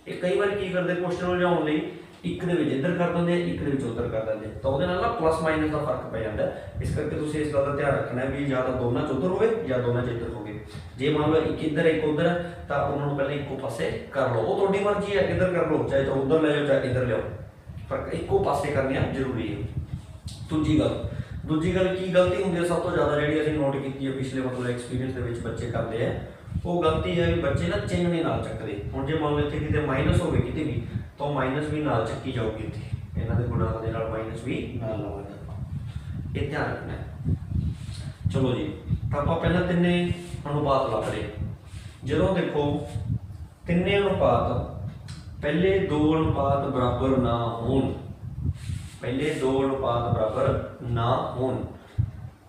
S1: ਇਹ ਕਈ ਵਾਰ ਕੀ ਕਰਦੇ ਕੁਐਸਚਨ ਉਲਝਾਉਣ ਲਈ ਇੱਕ ਦੇ ਵਿੱਚ ਇੱਧਰ ਕਰ ਦਿੰਦੇ ਆ, ਇੱਕ ਦੇ ਵਿੱਚ ਉੱਧਰ ਕਰ ਦਿੰਦੇ, ਤਾਂ ਉਹਦੇ ਨਾਲ ਨਾ ਪਲੱਸ ਮਾਈਨਸ ਦਾ ਫਰਕ ਪੈ ਜਾਂਦਾ। ਇਸ ਕਰਕੇ ਤੁਸੀਂ ਇਸ ਗੱਲ ਦਾ ਧਿਆਨ ਰੱਖਣਾ ਵੀ ਜਾਂ ਤਾਂ ਦੋਨਾਂ 'ਚ ਉੱਧਰ ਹੋਵੇ ਜਾਂ ਦੋਨਾਂ 'ਚ ਇੱਧਰ ਹੋਵੇ। ਜੇ ਮੰਨ ਲਓ ਇੱਕ ਇੱਧਰ ਇੱਕ ਉੱਧਰ ਤਾਂ ਉਹਨਾਂ ਨੂੰ ਪਹਿਲਾਂ ਇੱਕੋ ਪਾਸੇ ਕਰ ਲਓ, ਉਹ ਤੁਹਾਡੀ ਮਰਜ਼ੀ ਹੈ, ਕਿੱਧਰ ਕਰ ਲਓ, ਚਾਹੇ ਤਾਂ ਉੱਧਰ ਲੈ ਜਾਓ ਚਾਹੇ ਇੱਧਰ ਲਿਆਓ, ਪਰ ਇੱਕੋ ਪਾਸੇ ਕਰਨੀਆਂ ਜ਼ਰੂਰੀ ਹੈ। ਦੂਜੀ ਗੱਲ ਕੀ ਗਲਤੀ ਹੁੰਦੀ ਹੈ ਸਭ ਤੋਂ ਜ਼ਿਆਦਾ, ਜਿਹੜੀ ਅਸੀਂ ਨੋਟ ਕੀਤੀ ਹੈ ਪਿਛਲੇ ਮਤਲਬ ਐਕਸਪੀਰੀਅੰਸ ਦੇ ਵਿੱਚ ਬੱਚੇ ਕਰਦੇ ਆ, ਉਹ ਗਲਤੀ ਹੈ ਵੀ ਬੱਚੇ ਨਾ ਚਿੰਨ੍ਹ ਨਹੀਂ ਨਾਲ ਚੱਕਦੇ। ਹੁਣ ਜੇ ਮੰਨ ਲਓ ਇੱਥੇ ਕਿਤੇ ਮਾਈਨਸ ਹੋਵੇ ਕਿਤੇ ਵੀ, ਤਾਂ ਮਾਈਨਸ ਵੀ ਨਾਲ ਚੱਕੀ ਜਾਊਗੀ, ਇੱਥੇ ਇਹਨਾਂ ਦੇ ਗੁਣਾਂ ਦੇ ਨਾਲ ਮਾਈਨਸ ਵੀ ਨਾਲ ਲਵਾਂਗੇ ਆਪਾਂ, ਇਹ ਧਿਆਨ ਰੱਖਣਾ। ਚਲੋ ਜੀ, ਤਾਂ ਆਪਾਂ ਪਹਿਲਾਂ ਤਿੰਨੇ ਅਨੁਪਾਤ ਲੱਭ ਲਏ। ਜਦੋਂ ਦੇਖੋ ਤਿੰਨੇ ਅਨੁਪਾਤ ਪਹਿਲੇ ਦੋ ਅਨੁਪਾਤ ਬਰਾਬਰ ਨਾ ਹੋਣ, ਪਹਿਲੇ ਦੋ ਅਨੁਪਾਤ ਬਰਾਬਰ ਨਾ ਹੋਣ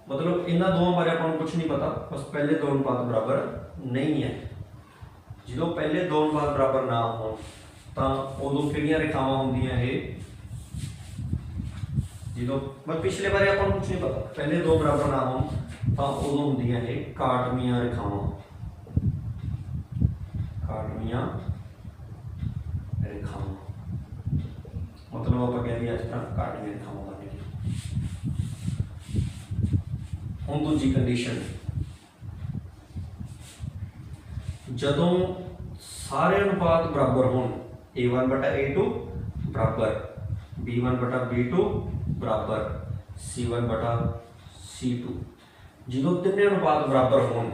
S1: ਮਤਲਬ ਇਹਨਾਂ ਦੋਵਾਂ ਬਾਰੇ ਆਪਾਂ ਨੂੰ ਕੁਝ ਨਹੀਂ ਪਤਾ, ਬਸ ਪਹਿਲੇ ਦੋ ਅਨੁਪਾਤ ਬਰਾਬਰ ਨਹੀਂ ਹੈ। ਜਦੋਂ ਪਹਿਲੇ ਦੋ ਅਨੁਪਾਤ ਬਰਾਬਰ ਨਾ ਹੋਣ ਤਾਂ ਉਦੋਂ ਕਿਹੜੀਆਂ ਰੇਖਾਵਾਂ ਹੁੰਦੀਆਂ ਇਹ, ਜਦੋਂ ਮੈਂ ਪਿਛਲੇ ਬਾਰੇ ਆਪਾਂ ਨੂੰ ਕੁਝ ਨਹੀਂ ਪਤਾ, ਪਹਿਲੇ ਦੋ ਬਰਾਬਰ ਨਾ ਹੋਣ ਤਾਂ ਉਦੋਂ ਹੁੰਦੀਆਂ ਇਹ ਕਾਟਵੀਆਂ ਰੇਖਾਵਾਂ, ਕਾਟਵੀਆਂ ਰੇਖਾਵਾਂ ਮਤਲਬ ਆਪਾਂ ਕਹਿੰਦੇ ਇਸ ਤਰ੍ਹਾਂ ਕਾਟਵੀਆਂ ਰੇਖਾਵਾਂ ਬਣ ਗਈਆਂ। ਹੁਣ ਦੂਜੀ ਕੰਡੀਸ਼ਨ, ਜਦੋਂ ਸਾਰੇ ਅਨੁਪਾਤ ਬਰਾਬਰ ਹੋਣ, a1 ਬਟਾ a2 ਬਰਾਬਰ b1 ਬਟਾ b2 ਬਰਾਬਰ c1 ਬਟਾ c2, ਜਦੋਂ ਤਿੰਨੇ ਅਨੁਪਾਤ ਬਰਾਬਰ ਹੋਣ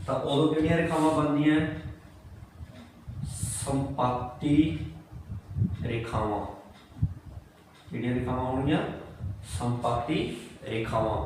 S1: ਤਾਂ ਉਦੋਂ ਕਿਹੜੀਆਂ ਰੇਖਾਵਾਂ ਬਣਦੀਆਂ, ਸੰਪਾਤੀ ਰੇਖਾਵਾਂ। ਕਿਹੜੀਆਂ ਰੇਖਾਵਾਂ ਹੋਣਗੀਆਂ, ਸੰਪਾਤੀ ਰੇਖਾਵਾਂ।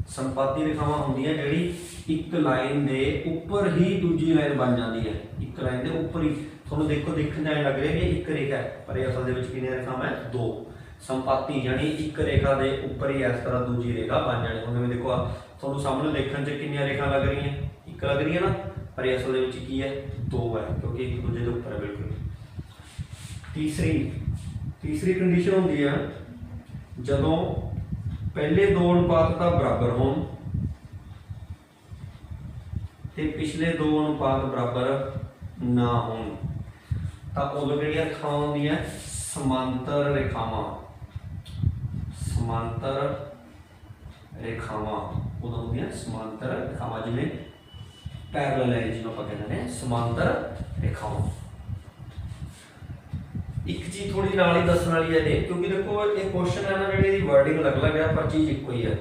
S1: ਸੰਪਾਤੀ ਰੇਖਾਵਾਂ ਹੁੰਦੀਆਂ ਜਿਹੜੀ ਇੱਕ ਲਾਈਨ ਦੇ ਉੱਪਰ ਹੀ ਦੂਜੀ ਲਾਈਨ ਬਣ ਜਾਂਦੀ ਹੈ, ਇੱਕ ਲਾਈਨ ਦੇ ਉੱਪਰ ਹੀ। ਤੁਹਾਨੂੰ ਦੇਖੋ ਦੇਖਣ ਜਾਏ ਲੱਗ ਰਿਹਾ ਕਿ ਇੱਕ ਰੇਖਾ ਹੈ, ਪਰ ਇਹ ਅਸਲ ਦੇ ਵਿੱਚ ਕਿੰਨੀਆਂ ਰੇਖਾਵਾਂ ਹੈ, ਦੋ। ਸੰਪਾਤੀ ਯਾਨੀ ਇੱਕ ਰੇਖਾ ਦੇ ਉੱਪਰ ਹੀ ਇਸ ਤਰ੍ਹਾਂ ਦੂਜੀ ਰੇਖਾ ਬਣ ਜਾਣੀ। ਹੁਣ ਜਿਵੇਂ ਦੇਖੋ ਤੁਹਾਨੂੰ ਸਾਹਮਣੇ ਦੇਖਣ 'ਚ ਕਿੰਨੀਆਂ ਰੇਖਾ ਲੱਗ ਰਹੀਆਂ, ਇੱਕ ਲੱਗ ਰਹੀ ਹੈ ਨਾ, ਪਰ ਇਹ ਅਸਲ ਦੇ ਵਿੱਚ ਕੀ ਹੈ, ਦੋ ਹੈ, ਕਿਉਂਕਿ ਇੱਕ ਦੂਜੇ ਦੇ ਉੱਪਰ ਹੈ ਬਿਲਕੁਲ। ਤੀਸਰੀ ਕੰਡੀਸ਼ਨ ਹੁੰਦੀ ਹੈ ਜਦੋਂ ਪਹਿਲੇ ਦੋ ਅਨੁਪਾਤ ਤਾਂ ਬਰਾਬਰ ਹੋਣ ਤੇ ਪਿਛਲੇ ਦੋ ਅਨੁਪਾਤ ਬਰਾਬਰ ਨਾ ਹੋਣ। ਤਾਂ ਉਦੋਂ ਜਿਹੜੀਆਂ ਰੇਖਾਵਾਂ ਹੁੰਦੀਆਂ ਸਮਾਂਤਰ ਰੇਖਾਵਾਂ, ਸਮਾਂਤਰ ਰੇਖਾਵਾਂ ਉਦੋਂ ਹੁੰਦੀਆਂ ਸਮਾਂਤਰ ਰੇਖਾਵਾਂ, ਜਿਵੇਂ ਪੈਰਲਲ ਹੈ ਜਿਹਨੂੰ ਆਪਾਂ ਕਹਿੰਦੇ ਨੇ ਸਮਾਂਤਰ ਰੇਖਾਵਾਂ। ਇੱਕ ਚੀਜ਼ ਥੋੜੀ ਨਾਲ ही दसन वाली है क्योंकि देखो ये क्वेश्चन है ना जी वर्डिंग अलग अलग है पर चीज एक ही है।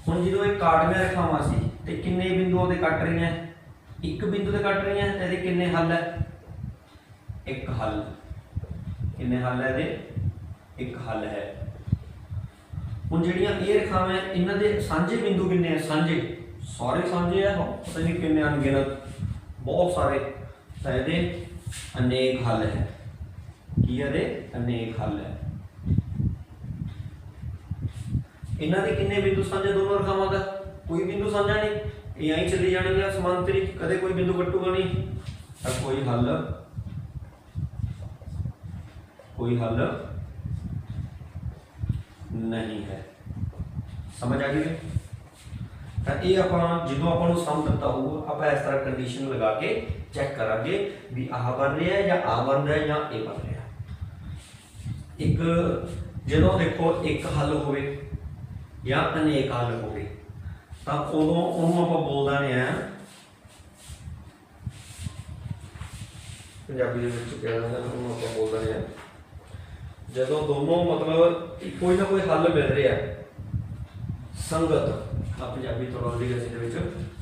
S1: हुण जो ये काटवियां रेखावां सी ते किन्ने बिंदुओं ते कट रही हैं, एक बिंदु ते कट रही हैं ते किन्ने हल है, एक हल, किन्ने हल है दे एक हल है। हुण जिहड़ियां ये रेखावां इन्हां दे सांझे बिंदु किन्ने हैं, सांझे सारे सांझे है, पता नहीं किन्ने अनगिनत बहुत सारे, तां इहदे अनेक हल है, की है अनेक हल है। इन्हां दे किन्ने बिंदु साझे दोनों रेखावां दा, कोई बिंदु साझा नहीं, ये यहीं चली जाएंगे समांतरी, कदे कोई बिंदु कटूगा नहीं, तो कोई हल नहीं है। समझ आ गई? तो ये आप जो आपको सम दिता होगा आप इस तरह कंडीशन लगा के चेक करांगे भी आह बन रहा है या आ बन रहा है या ए बन रहा है। एक जो देखो एक हल हो या अनेक हल हो तो उदों उन्होंने आप बोल देने हैं पंजाबी आप बोल देने हैं जो दोनों मतलब कोई ना कोई हल मिल रहा है संगत, पंजाबी थोड़ा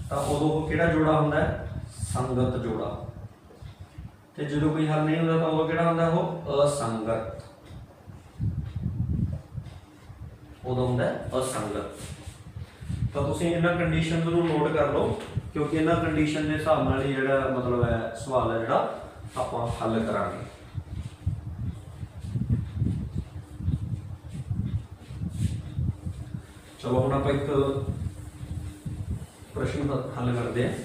S1: तो उदों किहड़ा जोड़ा होंदा है संगत जोड़ा, तो जो कोई हल नहीं होंदा तो उदों किहड़ा होंदा वो असंगत, उदों होंदा असंगत। तो तुसीं इन्हां कंडीशन नूं नोट कर लो क्योंकि इन्हां कंडीशन के हिसाब नाल ही जिहड़ा मतलब है सवाल है जिहड़ा आपां हल करांगे। चलो हुण आपां एक प्रश्न हल करते हैं।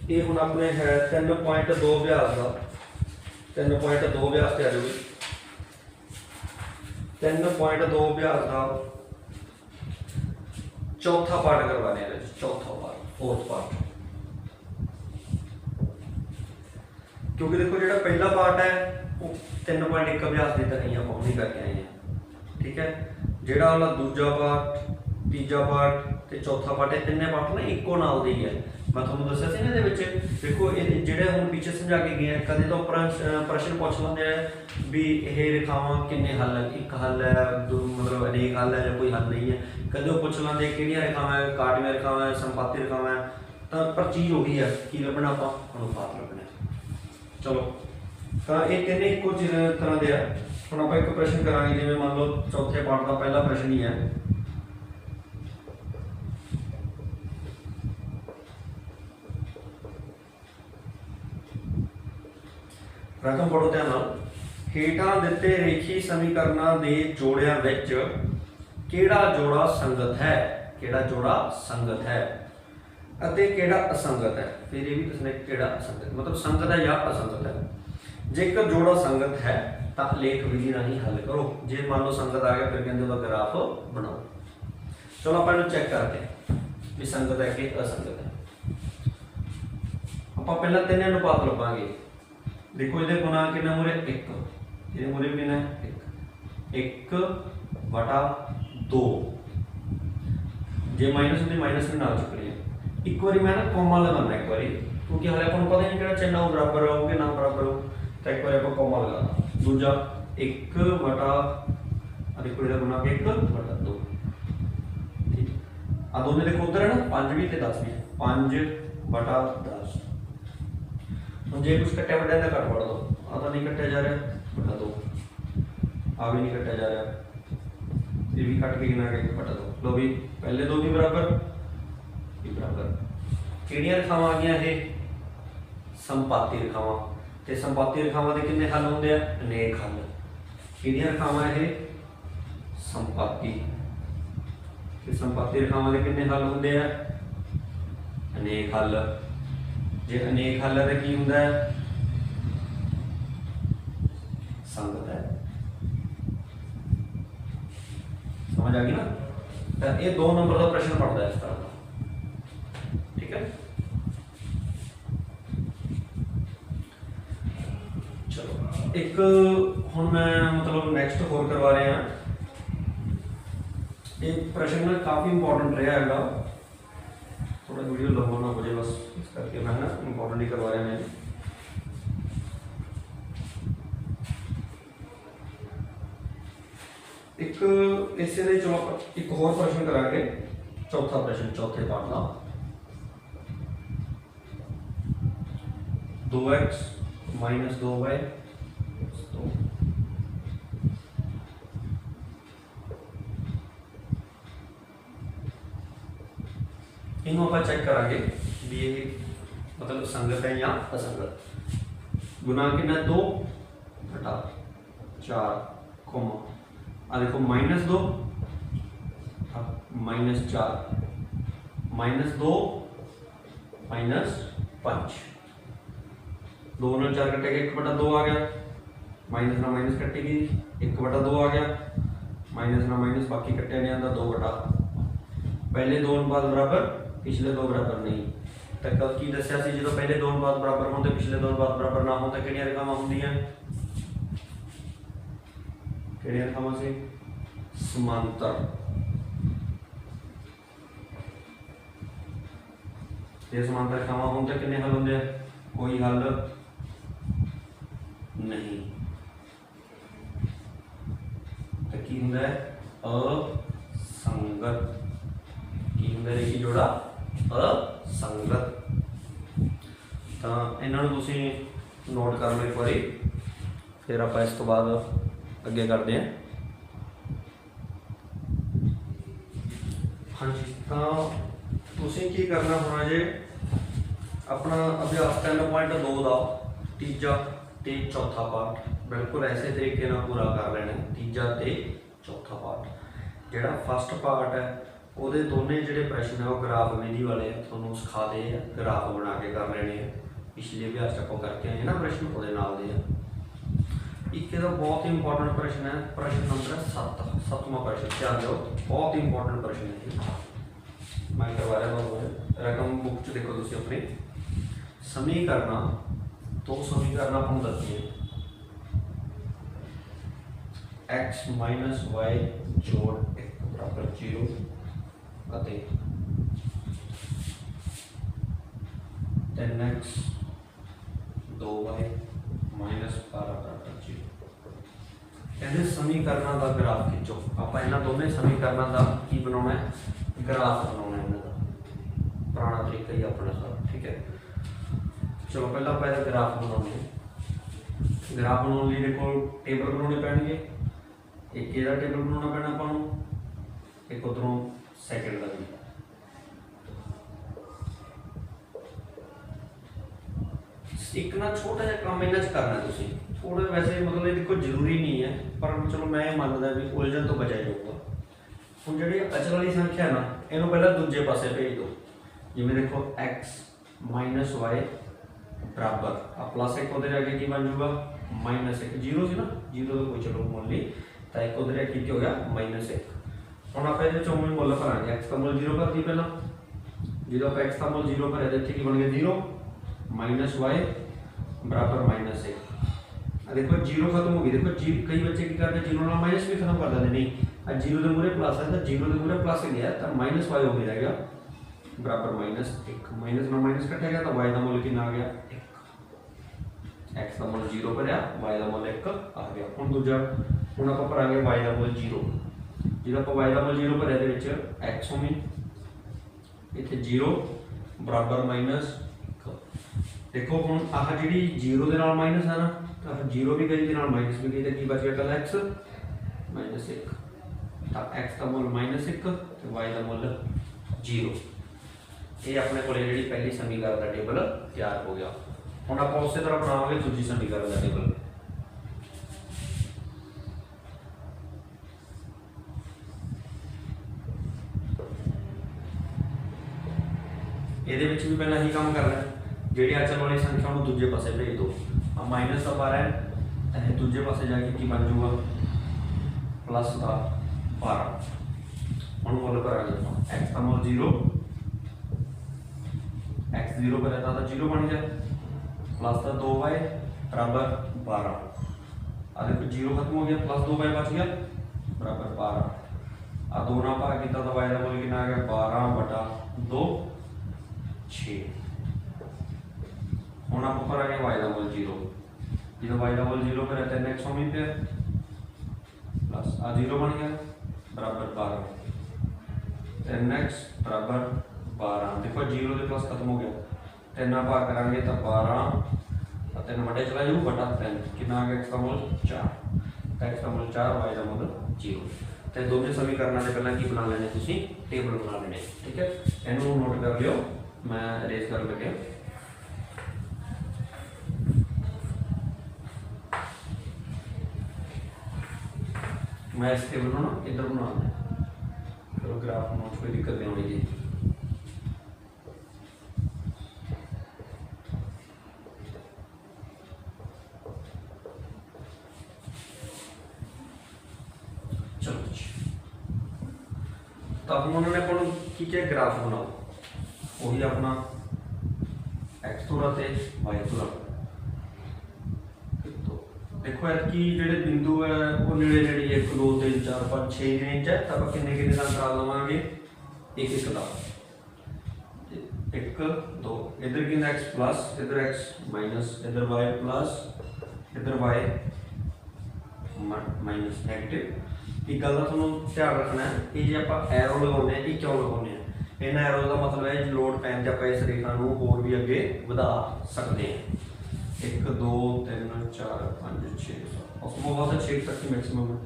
S1: ये हुण अपने है 3.2 अभ्यास का 3.2 अभ्यास ते आ जाओ। 3.2 अभ्यास का चौथा पार्ट करवाने, चौथा पार्ट फोर्थ पार्ट, क्योंकि देखो जो पहला पार्ट है वो 3.1 अभ्यास की तरह ही आप नहीं करके आए हैं, ठीक है। जोड़ा वाला दूजा पार्ट, तीजा पार्ट ते चौथा पार्ट, ये तीनों पार्ट ना इको नाल दे ही है। मैं तुहानूं दस्सिया सी ना इहदे विच देखो ये जिहड़े हुण पीछे समझा के गए हैं, कदे तो प्रश्न पूछ लैंदे हैं भी यह रेखावां किन्ने हल है, एक हल है, मतलब अनेक हल है या कोई हल नहीं है। कदे वो पूछ लैंदे किहड़ियां रेखावां है, काटवियां रेखावां है, संपाती रेखावां है, तो पर चीज़ वही है की लभना आपां अनुपात लभना। चलो तो ये तीन एको तरह के है। हुण आपां एक प्रश्न करांगे जिवें मान लो चौथे पार्ट का पहला प्रश्न ही है, प्रथम पढ़ो ध्यान नाल, हेठां दिते रेखी समीकरणों के जोड़ियां विच किहड़ा जोड़ा संगत है, किहड़ा जोड़ा संगत है अते किहड़ा असंगत है। फिर ये भी दसना किहड़ा असंगत, मतलब संगत है या असंगत है। जेकर जोड़ा संगत है तो लेख विधि राही हल करो, जे मान लो संगत आ गया फिर कहते हो ग्राफ बनाओ। चलो आप चेक करते हैं भी संगत है कि असंगत है। आप पहला तीन अनुपात लभांगे। देखो ये गुणा कितना मुरे एक, ये मुरे कितना है एक, 1/2 जे माइनस होती माइनस भी ना चुकनी है। एक बार मैं ना कॉमा लगाना एक बार क्योंकि हाले अपन पता नहीं कि चिन्ह बराबर हो कि ना बराबर हो, तो एक बार आप कॉमा लगाना। दूजा 1/, देखो ये गुणा 1/2 ठीक। आ दोनों देखो उधर है ना 5 भी 10 भी, 5/10। जे कुछ कट्टिया बढ़िया तो कट बढ़ दो, आता नहीं कट्टिया जा रहा बढ़ा दो, आ भी नहीं कट्टिया जा रहा, ये भी कट के गिना के बढ़ा दो। लो भी पहले दो भी बराबर, भी बराबर। किहड़ियां रेखावां आ गईयां ये संपाती रेखावां, ते संपाती रेखावां दे कितने हल होंदे आ अनेक हल। किहड़ियां रेखावां ये संपाती, ते संपाती रेखावां दे कितने हल होंदे आ अनेक हल। जे अनेक हल है तो की होंदा है संगत है। समझ आ गई ना। तो ये 2 नंबर का प्रश्न पढ़ता है इस तरह का, ठीक है। चलो एक हुण मैं मतलब नैक्सट होर करवा रहे हैं। एक प्रश्न में काफ़ी इंपॉर्टेंट रहा है, थोड़ा वीडियो लंबा ना हो जाए बस इस करके मैं ना इंपॉर्टेंट ही करवा रहा मैं। एक इसे दे चलो एक होर प्रश्न करांगे, चौथा प्रश्न चौथे पार्ट का। 2x - 2y इनू आप चेक करांगे भी ये मतलब संगत है या असंगत। गुना कितना 2 बटा 4 कोमा आ देखो -2 -4 -2 -5 2 ने 4 कटेगा 1 बटा 2 आ गया, माइनस ना माइनस कटेगी 1 बटा 2 आ गया, माइनस ना माइनस बाकी कटे नहीं आता 2 बटा पहले 2 अनुपात बराबर पिछले 2 बराबर नहीं। तो कल की दसिया सी जो पहले 2 अनुपात बराबर होते पिछले 2 अनुपात बराबर ना हो तो किहड़ियां रेखावां होंदियां, किहड़ियां रेखावां से समांतर। ये समांतर रेखावां होण तो कितने हल होंदे, कोई हल नहीं। तो की हुंदा है असंगत, की हुंदा रेखी जोड़ा असंगत। तो इन्होंने तुसीं नोट कर लो एक बारी, फिर आप इस तो बाद अगे करते हैं। हाँ जी, तो तुसीं की करना होना जे अपना अभ्यास 3.2 का तीजा ते चौथा पार्ट बिल्कुल ऐसे तरीके ना पूरा कर लेना। तीजा ते चौथा पार्ट जिहड़ा फर्स्ट पार्ट है ਉਹਦੇ दोने ਜਿਹੜੇ प्रश्न है वो ग्राफ विधि वाले ਤੁਹਾਨੂੰ सिखाते हैं, ग्राफ बना के कर लेने हैं। पिछले अभ्यास ਆਪਾਂ करके आए हैं ना प्रश्न ਉਹਦੇ ਨਾਲ ਦੇ ਆ। एक ਇਹਦਾ बहुत ही इंपॉर्टेंट प्रश्न है, प्रश्न नंबर 7 7वां प्रश्न, ध्यान दो बहुत इंपॉर्टेंट प्रश्न है। मैं करवा रहा हूँ रकम बुक च देखो तुम अपने समीकरण, तो समीकरण आपको दसती है x - y जोड़ 1 बराबर 0 10x 2y - 12 बराबर 0। कहते समीकरणों का ग्राफ खिंचो। आप इन्होंने दोनों समीकरणों का की बनाना है, ग्राफ बनाना है। इन्होंने पुराना तरीका ही अपना सारा, ठीक है। चलो पहला आप ग्राफ बनाने, ग्राफ बनाने देखो टेबल बनाने पैणगे। एक ਇਹਦਾ टेबल बनाना पैना आपको, एक उधरों सैकेंड का भी। एक ना छोटा जिहा काम इन्हां च करना तुसीं थोड़ा, वैसे मतलब ये देखो जरूरी नहीं है पर चलो मैं मानदा भी उलझन तो बचा जाऊगा। हुण जिहड़ी अचल वाली संख्या ना इहनूं पहला दूजे पासे भेज दो। जिवें देखो x - y बराबर आ प्लस 1 उधर आगे की बन जाऊगा -1 जीरो सी ना, जीरो तो कोई चलो मान ली तो एक उधर की हो गया -1। हम आप मूल मुल भरांगे, एक्स का मूल 0 भर दी पहला, जो आप एक्स का मूल 0 भरे तो इतने की बन गया 0 - y बराबर -1। देखो 0 खत्म हो गई, देखो कई बच्चे की करते 0 ना माइनस भी खत्म कर देते, नहीं 0 के मूरे प्लस है तो 0 के मूरे प्लस गया तो -y हो गया रहेगा बराबर -1। माइनस ना माइनस कटेगा तो y का मूल कितना आ गया 1। x का मूल 0 भरया, y का मूल 1 आ गया। हम दूजा हम आप भरांगे y का मूल 0, जो आप y का मूल 0 भरया दे x होनी इतने 0 बराबर -1। देखो हम आह जी 0 के नाल माइनस है ना, तो 0 भी गई माइनस भी गई तो की बच गया कल x -1। तो x का मूल -1 तो y का मूल 0। ये अपने को जी पहली समीकरण का टेबल तैयार हो गया। हम आप उस तरह बनाओगे दूसरी समीकरण का टेबल। ये भी पहला ही काम करना है, जी अचल वाली संख्या को दूजे पासे भेज दो। अब माइनस का 12 है दूजे पासे जाके की बन जाऊगा +12। हम हम मुल करांगे एक्स का मुल 0, एक्स 0 पर रहता तो 0 बन गया, प्लस का 2y बराबर 12। आ देखो 0 खत्म हो गया, प्लस 2y बच गया बराबर 12। आ 2 ना भाग किया तो y का मुल कितना आ गया 12/2 6। हम आप ऊपर आ गया y का मुल 0, जो y का मुल 0 पर है 3x होमी पे प्लस आ 0 बन गया बराबर 12, 3x बराबर 12। देखो 0 से प्लस खत्म हो गया, 3 ना भाग करांगे तो 12 3 बटे चला जाऊ बटा 3 कितना आ गया x का मूल 4, x का मूल 4 y का मूल 0। तो दोनों समीकरणों से पहले की बना लेने तुसी टेबल बना लेने, ठीक है। इन्हों नोट कर लियो, मैं रेज कर लगे। मैं इस टेबल को ना इधर बना दें, चलो ग्राफ नोट कोई दिक्कत नहीं होनी चाहिए। चलो तब उन्होंने अपन की क्या ग्राफ बनाओ, वही अपना एक्स तुरा ते वाई तुरा। देखो यार कि जेडे बिंदु है वो नेड़े नेड़े 1 2 3 4 5 6 रेंज है, तब किन्ने किन्ने का अंतराल लवांगे 1 1 का 1 2। इधर कितना x प्लस, इधर x माइनस, इधर y प्लस, इधर y माइनस नेगेटिव। एक गल का तुहानू ध्यान रखना है कि जे आप एरो लगाने ये क्यों लगाने हैं। इन एरो का मतलब है लोड पैन से आप इस रेखा को होर भी अगे वधा सकते हैं। 1 2 3 4 5 6 उसमें बहुत 6 तक की मैक्सिमम है।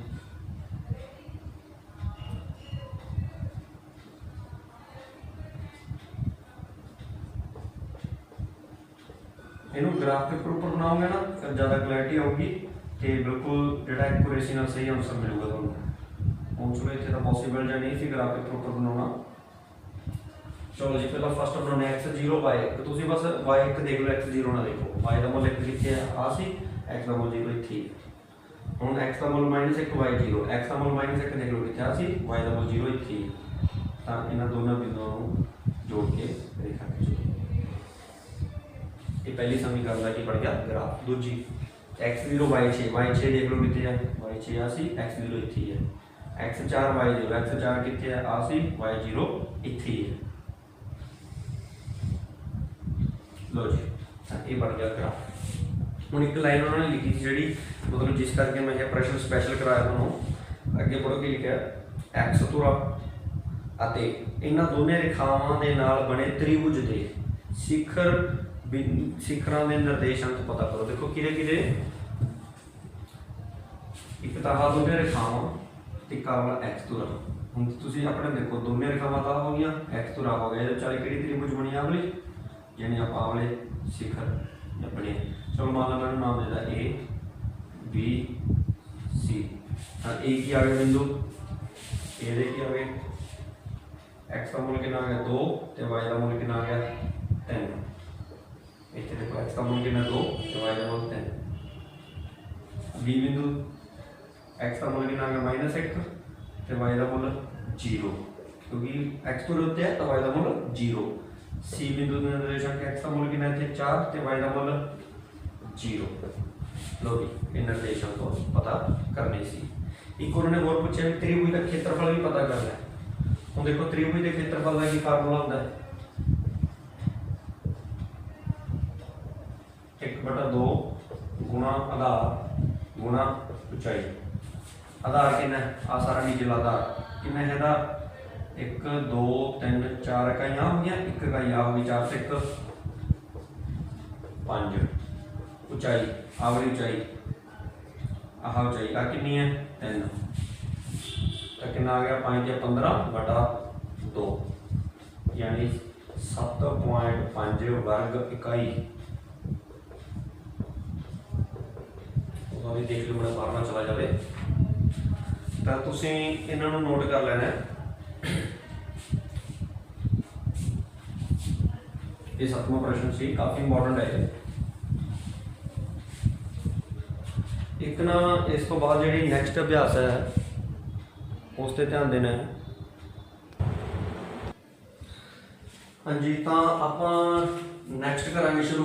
S1: इनू ग्राफ के ऊपर बनाओगे ना फिर ज़्यादा क्लैरिटी होगी तो बिल्कुल जो एक्यूरेसी ना सही आंसर मिलेगा तुहानू। हूँ चलो इतने तो पॉसीबल जो नहीं सी ग्राफ के ऊपर बनाना। चलो जी पहला फर्स्ट बनाने x 0 y 1, तो तुम बस y 1 देख लो, x 0 ना देखो। y का मूल 1 कितने है आ सी, x का मूल 0 इतनी है। हम x का मूल -1 y 0, x का मूल -1 देख लो कितने आ सी, y का मूल 0 इतनी है। तो इन दोनों बिंदुओं को जोड़ के रेखा खींचो। ये पहली समीकरण का की पड़ गया ग्राफ। दूजी x 0 y 6, y 6 देख लो कितने है, y 6 आ सी, x 0 इतनी है। x 4 y 0, x 4 कितने है आ सी, y 0 इतनी है। लो जी ये बन गया ग्राफ। हूँ एक लाइन उन्होंने लिखी थी जी, मतलब जिस करके मैं यह प्रश्न स्पैशल कराया तुहानू। अगे पढ़ो कि लिखा एक्स तुरा अते इन्हां दोने रेखावां दे नाल बने त्रिभुज दे शिखर शिखरां दे निर्देशांक पता करो। देखो किरे किरे एक तो आह दोने रेखावां ते वाला एक्स तुरा। हुण तुसीं अपने देखो दोने रेखावां तो हो गई, एक्स तुरा हो गया, चाहे किहड़ी त्रिभुज बनी आवली यानी आप आवले शिखर बने। चलो मान लो मैंने नाम देता ए बी सी। ए की आ गया बिंदु, ए दे की आ गए एक्स का मूल कितना आ गया 2 तो वाई का मूल कितना आ गया 3। इतने देखो एक्स का मूल कितना 2 तो वाई का मूल 3। बी बिंदु एक्स का मूल कितना आ गया -1 तो वाई का मूल 0, क्योंकि एक्स पूरे होते हैं तो वाई का मूल 0। सी बिंदु निर्देशांक एक्स का मूल कितना है 4 तो वाई का मूल 0। लो जी निर्देशांक को पता करने सी। एक उन्होंने और पूछा त्रिभुज का क्षेत्रफल भी पता करना है। हम देखो त्रिभुज के क्षेत्रफल का की फार्मूला होता है 1/2 गुणा आधार गुणा ऊंचाई। आधार कितना आ सारा नीचे आधार कितना है 1 2 3 4 इकाइयां हो गया, 1 इकाई आ होगी 4 से 1 5। ऊंचाई आवरी ऊंचाई आह ऊंचाई आ कितनी है 3, तो कितना आ गया 5 या 15/2 यानी 7.5 वर्ग इकाई। तो अभी देख लो बड़ा बार बार चला जाए तो तुसीं इन्हों नोट कर लेना। ये 7वां प्रश्न सी, काफी इंपॉर्टेंट है। एक ना इस तो बाद जी नैक्सट अभ्यास है उस पर ध्यान देना है। हाँ जी, तो आप नैक्सट करा शुरू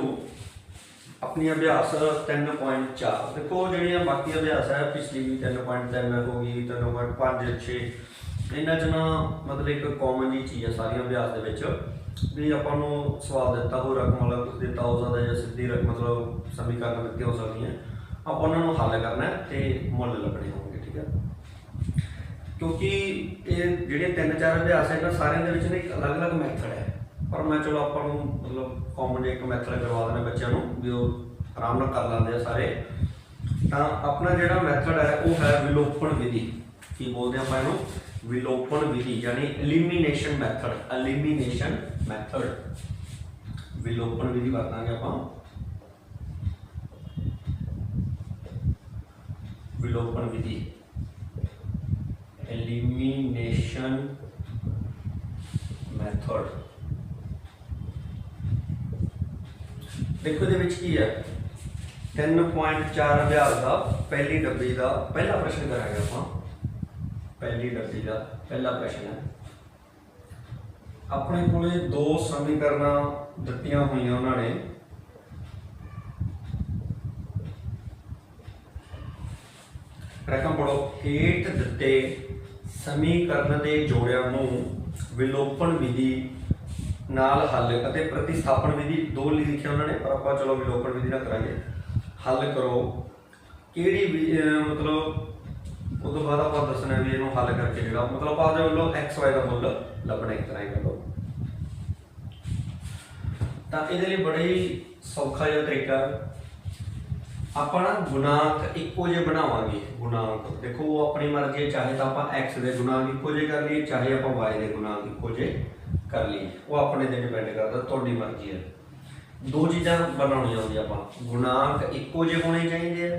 S1: अपनी अभ्यास 3.4। देखो जी बाकी अभ्यास है पिछली भी 3.3 हो गई, 3.5 6 इन्हों च ना मतलब एक कॉमन जी चीज़ है सारी अभ्यास के भी अपन सवाल दिता हो रकम वाला कुछ दिता हो सकता या सीधी मतलब समीकरण दिते हो सकती हैं, आप उन्होंने हल करना है तो मुल लभने होंगे। ठीक है, क्योंकि ये जो 3-4 अभ्यास है इन्होंने सारे एक अलग अलग मैथड है, पर मैं चलो अपन मतलब कॉमन एक मैथड करवा देना बच्चों भी वो आराम नाल कर लेंगे सारे। तो अपना जो मैथड है वो है विलोपन विधि, की बोलते हैं अपन विलोपन विधि यानी एलिमिनेशन मैथड। एलिमिनेशन मैथड विलोपन विधि वरतांगे आप विलोपन विधि एलिमिनेशन मैथड। देखो ये है 3.4 अभ्यास का पहली डब्बी का पहला प्रश्न करांगे आप। पहली डब्बी का पहला प्रश्न है अपने को दो समीकरण दित्तियां हुई उन्होंने रकम पढ़ो हेठ दिते समीकरण के जोड़ियां नूं विलोपन विधि नाल हल अते प्रतिस्थापन विधि दो लिखे उन्होंने, पर आप चलो विलोपन विधि ना करांगे। हल करो किहड़ी मतलब उस तो बाद आप दसना भी इन्हों हल करके जो मतलब आप लो एक्स वाई का मुल लभना एक तरह कर लो। तो ये बड़ा ही सौखा जो तरीका आप ना गुणांक इको जे बनावांगे। गुणांक देखो वो अपनी मर्जी, चाहे तो आप एक्स के गुणांक इको जे कर लिए, चाहे आप वाई के गुणांक इको जे कर लिए, वो अपने ते डिपेंड करता, थोड़ी मर्जी है। दो चीज़ां बनानी होंगी आप, गुणांक इको जे होने चाहिए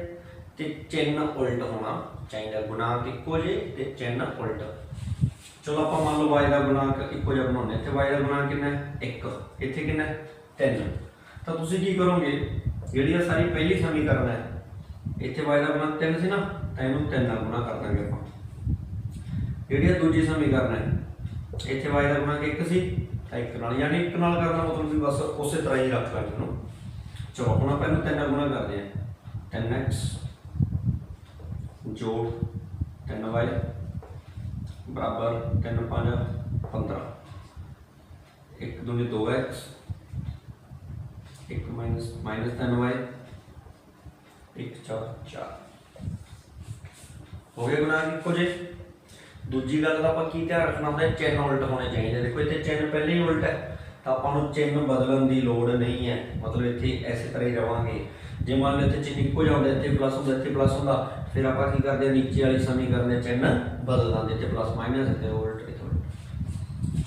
S1: ते चिन्ह उल्ट होना चाहिए। गुणांक इको जे ते चिन्ह उल्ट। चलो आप मान लो वाई का गुणांक इको जिहा बनाने, इत्थे वाई का गुणांक कितना है 1, इत्थे कितना है 3। तो तुसीं की करोगे जिहड़ी सारी पहली समीकरण है इत्थे वाई का गुणांक 3 सी ना, तो इहनूं 3 नाल गुणा कर देंगे आप। जिहड़ी दूजी समीकरण है इत्थे वाई का गुणांक 1 सी, तो 1 नाल यानी 1 नाल करना मतलब भी बस उस तरह ही रख लेंगे इहनूं। चलो हुण आपां इहनूं 3 नाल गुणा करते हैं, 3x जोड़ 3y बराबर 3 5 15, 1 दूनी 2x, 1 माइनस 3y, 1 4 4 हो गया गुणांक इको जे। दूजी गल का आप की ध्यान रखना होता है चिन्ह उल्ट होने चाहिए। देखो इतने चिन्ह पहले ही उल्ट है तो आपको चिन्ह बदलने की लोड़ नहीं है, मतलब इतने इस तरह ही रवांगे। जे मान लो इतने चिन्ह इको जाता इतने प्लस होता इतने प्लस होता, फिर आप करते नीचे वाली समीकरण के चिन्ह बदल देंगे, इतने प्लस माइनस इतने उल्ट इतने उल्ट।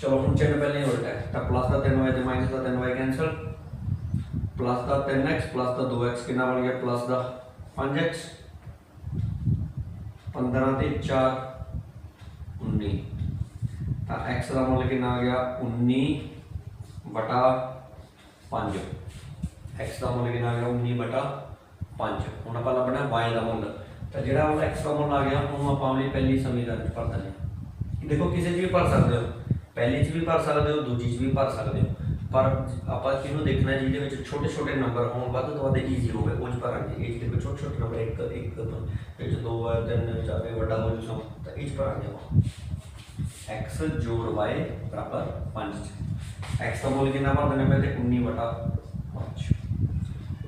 S1: चलो हम चिन्ह पहले ही उल्ट है तो प्लस का 3y तो माइनस का 3y कैंसल, प्लस का 3x प्लस का 2x कितना बन गया प्लस का 5x, 15 ते 4 19, तो x का मुल कितना आ गया 19/5। x का मुल कितना आ गया 19/5। हुण आपां लभना y का मुल, तो जो x का मुल आ गया उन्होंने आप अपनी पहली समीकरण भर दें। देखो किसी भी भर सकते हो, पहली च भी भर सकते हो, दूजी च भी भर सकते हो, पर आप किनू देखना है जिहदे छोटे छोटे नंबर होण वध तो वध ईजी होवे उह च भरांगे। ये देखो छोटे छोटे नंबर 1 1 2 3 4 वड्डा हो जू तो ये च भरांगे x जोड़ y बराबर 5। x का मुल कितना भर देना पहले 19/5,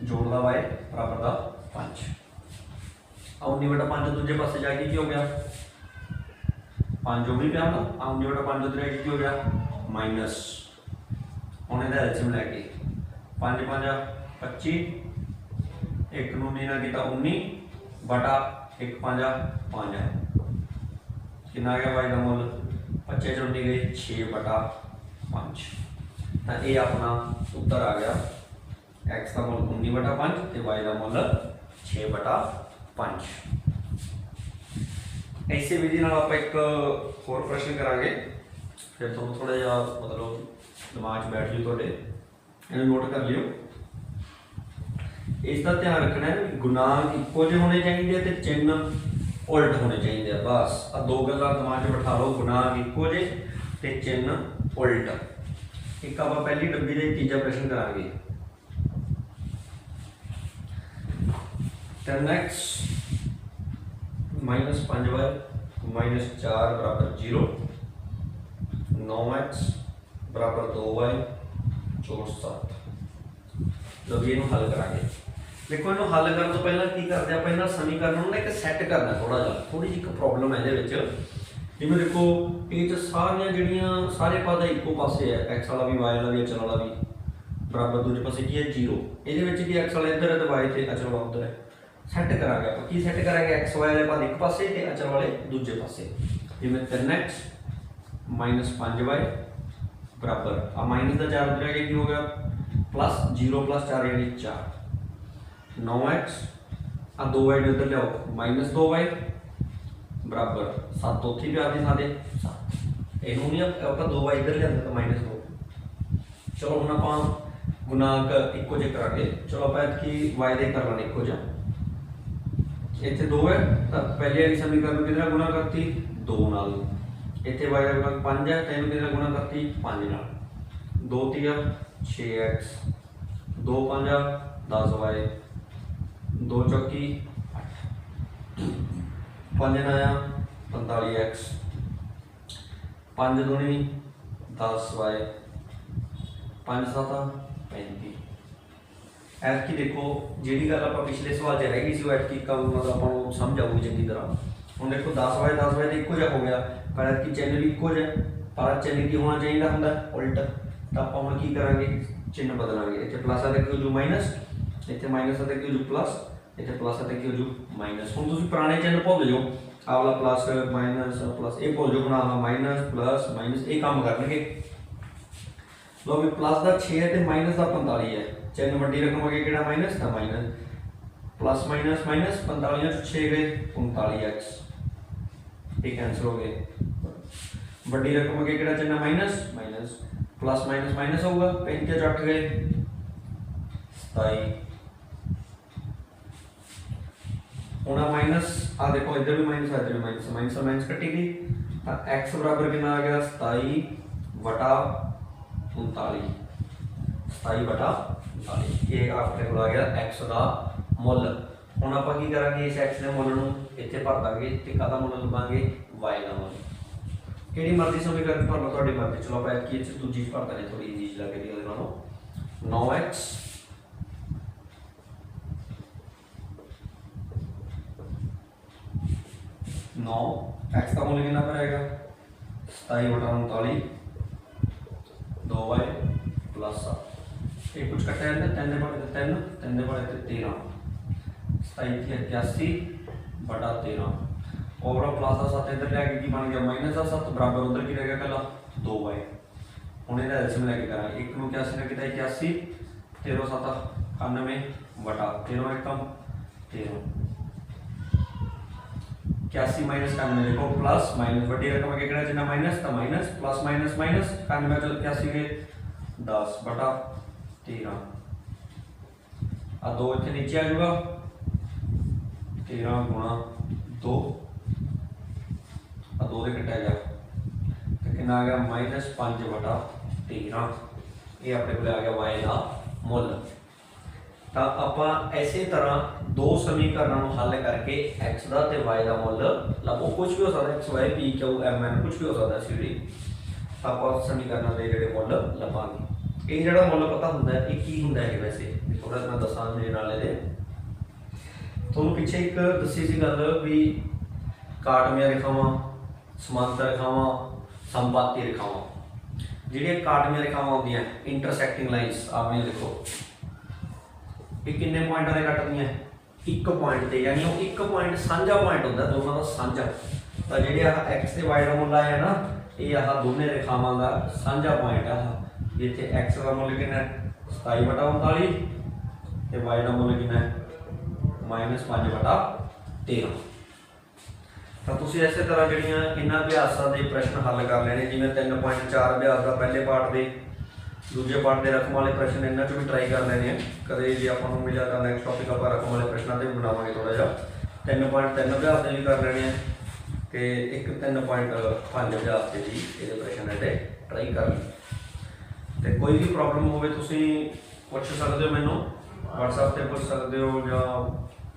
S1: जोड़ का y बराबर का 5। 19/5 दूजे पासे जाके की हो गया 5 जो भी पिया ना, 19/5 उधर की हो गया माइनस। हम इहदा एलसीएम लैके 5 5 25, 1 नूं ना किया 19/1 5 5 कितना आ गया वाई का मुल 25 च 19 गए 6/5। तो ये अपना उत्तर आ गया एक्स का मुल 19/5 तो वाई का मुल 6/5। ऐसे विधि आप एक होर प्रश्न करांगे, फिर तुम थोड़ा जिहा मतलब दिमाग बैठ जू थोड़े, इन्हें नोट कर लियो। इसका ध्यान रखना है गुणांक इको जे होने चाहिए तो चिन्ह उल्ट होने चाहिए। बस आ दो गल्लां दिमाग च बिठा लो, गुणांक इको जे ते चिन्ह उल्ट। एक आप पहली डब्बी का तीजा प्रश्न करांगे। 10x माइनस 5y माइनस 4 बराबर 0, 9x बराबर 2y जोड़ 7। लो भी इनू हल करांगे। देखो इनू हल करने तो पहला की करते हैं, पहला समीकरण एक सैट करना, थोड़ी जी प्रॉब्लम है ये। जिमें देखो ये सारिया जड़ियाँ सारे पद इको पासे है, एक्स वाला भी वाई वाला भी अचल वाला भी बराबर, दूजे पासे की है 0। ये एक्स वाला इधर है तो वाई थे अचल वाला उधर है। सैट करा आप की सैट करा एक्स वाई वाले पद एक पासे ते अचल वाले दूजे पासे। जिमें 3x माइनस 5y बराबर आ माइनस का 4 उधर है, की हो गया प्लस 0 प्लस 4 यानी 4, 9x आ 2y उधर लियाओ माइनस 2y बराबर 7 उत्थे भी आते साढ़े 7। इनू नहीं आप 2y इधर लिया तो माइनस 2। चलो हम आप गुणांक इको जे करा के, चलो आप कि y दे कर लेने इको जा। इतने 2 है तो पहले वाली समीकरण कितना गुणा करती 2 नाल, इतने y का गुणांक 5 है तो इनू कितना गुणा करती 5 नाल। 2 3 6x, 2 5 10y, 2 चौकी 5 आया 45x, 5 दूनी 10y, 5 7 35। ऐतकी देखो जी गल आप पिछले सवाल च रह गई सी, ऐतकी कम मतलब आप समझ आऊगी चंगी तरह। हम देखो 10y 10y तो इको जहा हो गया, पर ऐतकी चिन्ह भी इको है, पर चिन्ह की होना चाहिए होंगे उल्ट। तो आप हम की करा चिन्ह बदलेंगे, इतने प्लस आता कि हो जू माइनस, इतने माइनस आता कि हो जू प्लस, इतने प्लस आता कि हो जू माइनस। हम तुम पुराने चिन्ह भुल जाओ, आ वाला प्लस माइनस प्लस ये भुल जाओ, बना माइनस प्लस माइनस ये काम करनगे। लो भी प्लस का 6 है तो माइनस का 45 है, चिन्ह वड्डी रकम अगे कि माइनस का माइनस, प्लस माइनस माइनस 45 6 गए 45x, ये कैंसिल हो गए। वड्डी रकम अगे कि चिन्ह minus minus, plus minus minus होगा 35 8 गए 27। होना माइनस आ देखो इधर भी माइनस इधर भी माइनस, माइनस माइनस कटी गई तो x बराबर कितना आ गया 27 बटा 39, 27 बटा 39। ये आपके को आ गया x का मुल। हुण आपां की करांगे, इस x के मुल नूं इत्थे भर दांगे ते काहदा मुल लभांगे y का मुल। किहड़ी मर्जी समीकरण भर लो तुहाडी मर्जी। चलो आपां की इस दूजी च भर देंगे, थोड़ी इजी लग रही है नालों। 9x 9 x का मूल्य कितना रहेगा 27 बटा 39, 2y प्लस 7। ये कुछ कटा है 3 दे बड़े 3 3 दे बड़े 13, 27 थी 81 बटा 13 और प्लस का 7 इधर लेके की बन गया माइनस का 7 बराबर उधर की रह गया कला 2y। हूँ ये एल्सियम लेके करा 1 नूं 81 ने किया 81, 13 7 91 बटा 13 एकम 13, 81 माइनस 91 देखो प्लस माइनस बड़ी रकम के कितना चिन्ह माइनस तो माइनस, प्लस माइनस माइनस 91 चल 81 के 10 बटा 13। आ 2 इतने नीचे आ जाएगा 13 गुणा 2, आ 2 से कटा गया तो कितना आ गया माइनस 5 बटा 13। ये अपने को आ गया y का मुल। तो आप इसे तरह दो समीकरणों हल करके x का ते y का मुल लभो, कुछ भी हो सकता है x y p q m n कुछ भी हो सकता है सी डी। आप समीकरणों के जोड़े मुल लभांगे। ये जो मुल पता होंगे ये की होंगे है वैसे थोड़ा मैं दसा मेरे नाले दे थोड़ा पिछे एक दसी सी गल भी काटमिया रेखावां, समांतर रेखावां, संपाती रेखावां। जिहड़ियां काटमिया रेखावां होंदियां इंटरसैक्टिंग लाइन्स आपने देखो ये किन्ने पॉइंटां ते कटदियां एक पॉइंट ते, यानी वो एक पॉइंट साझा पॉइंट होंदा दोनों का साझा। तो जिहड़े आह x ते y का मुल आया ना ये आह दोने रेखावां का साझा पॉइंट है। इत्थे x का मुल कितना 27 बटा 39 ते y का मुल कितना माइनस 5 बटा 13। तो तुसीं इस तरह जिहड़ियां इन्हां अभ्यासां दे प्रश्न हल कर लेने, जिवें 3.4 अभ्यास का पहले पार्ट दे दूजे पार्ट के रकम वाले प्रश्न इन्होंने भी ट्राई कर लेने। कदे जो आपको मिला तो नैक्सट टॉपिक आप रकम वाले प्रश्नों से भी बनावे थोड़ा जहा 3.3 अभ्यास के भी कर लेने तो एक 3.5 अभ्यास के भी ये प्रश्न है ट्राई कर लें। ਤੇ ਕੋਈ ਵੀ ਪ੍ਰੋਬਲਮ ਹੋਵੇ ਤੁਸੀਂ ਪੁੱਛ ਸਕਦੇ ਹੋ ਮੈਨੂੰ WhatsApp ਤੇ ਪੁੱਛ ਸਕਦੇ ਹੋ ਜਾਂ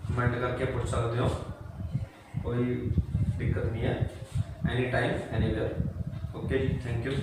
S1: ਕਮੈਂਟ ਕਰਕੇ ਪੁੱਛ ਸਕਦੇ ਹੋ, ਕੋਈ ਦਿੱਕਤ नहीं है, एनी टाइम एनीवेयर। ओके जी, थैंक यू।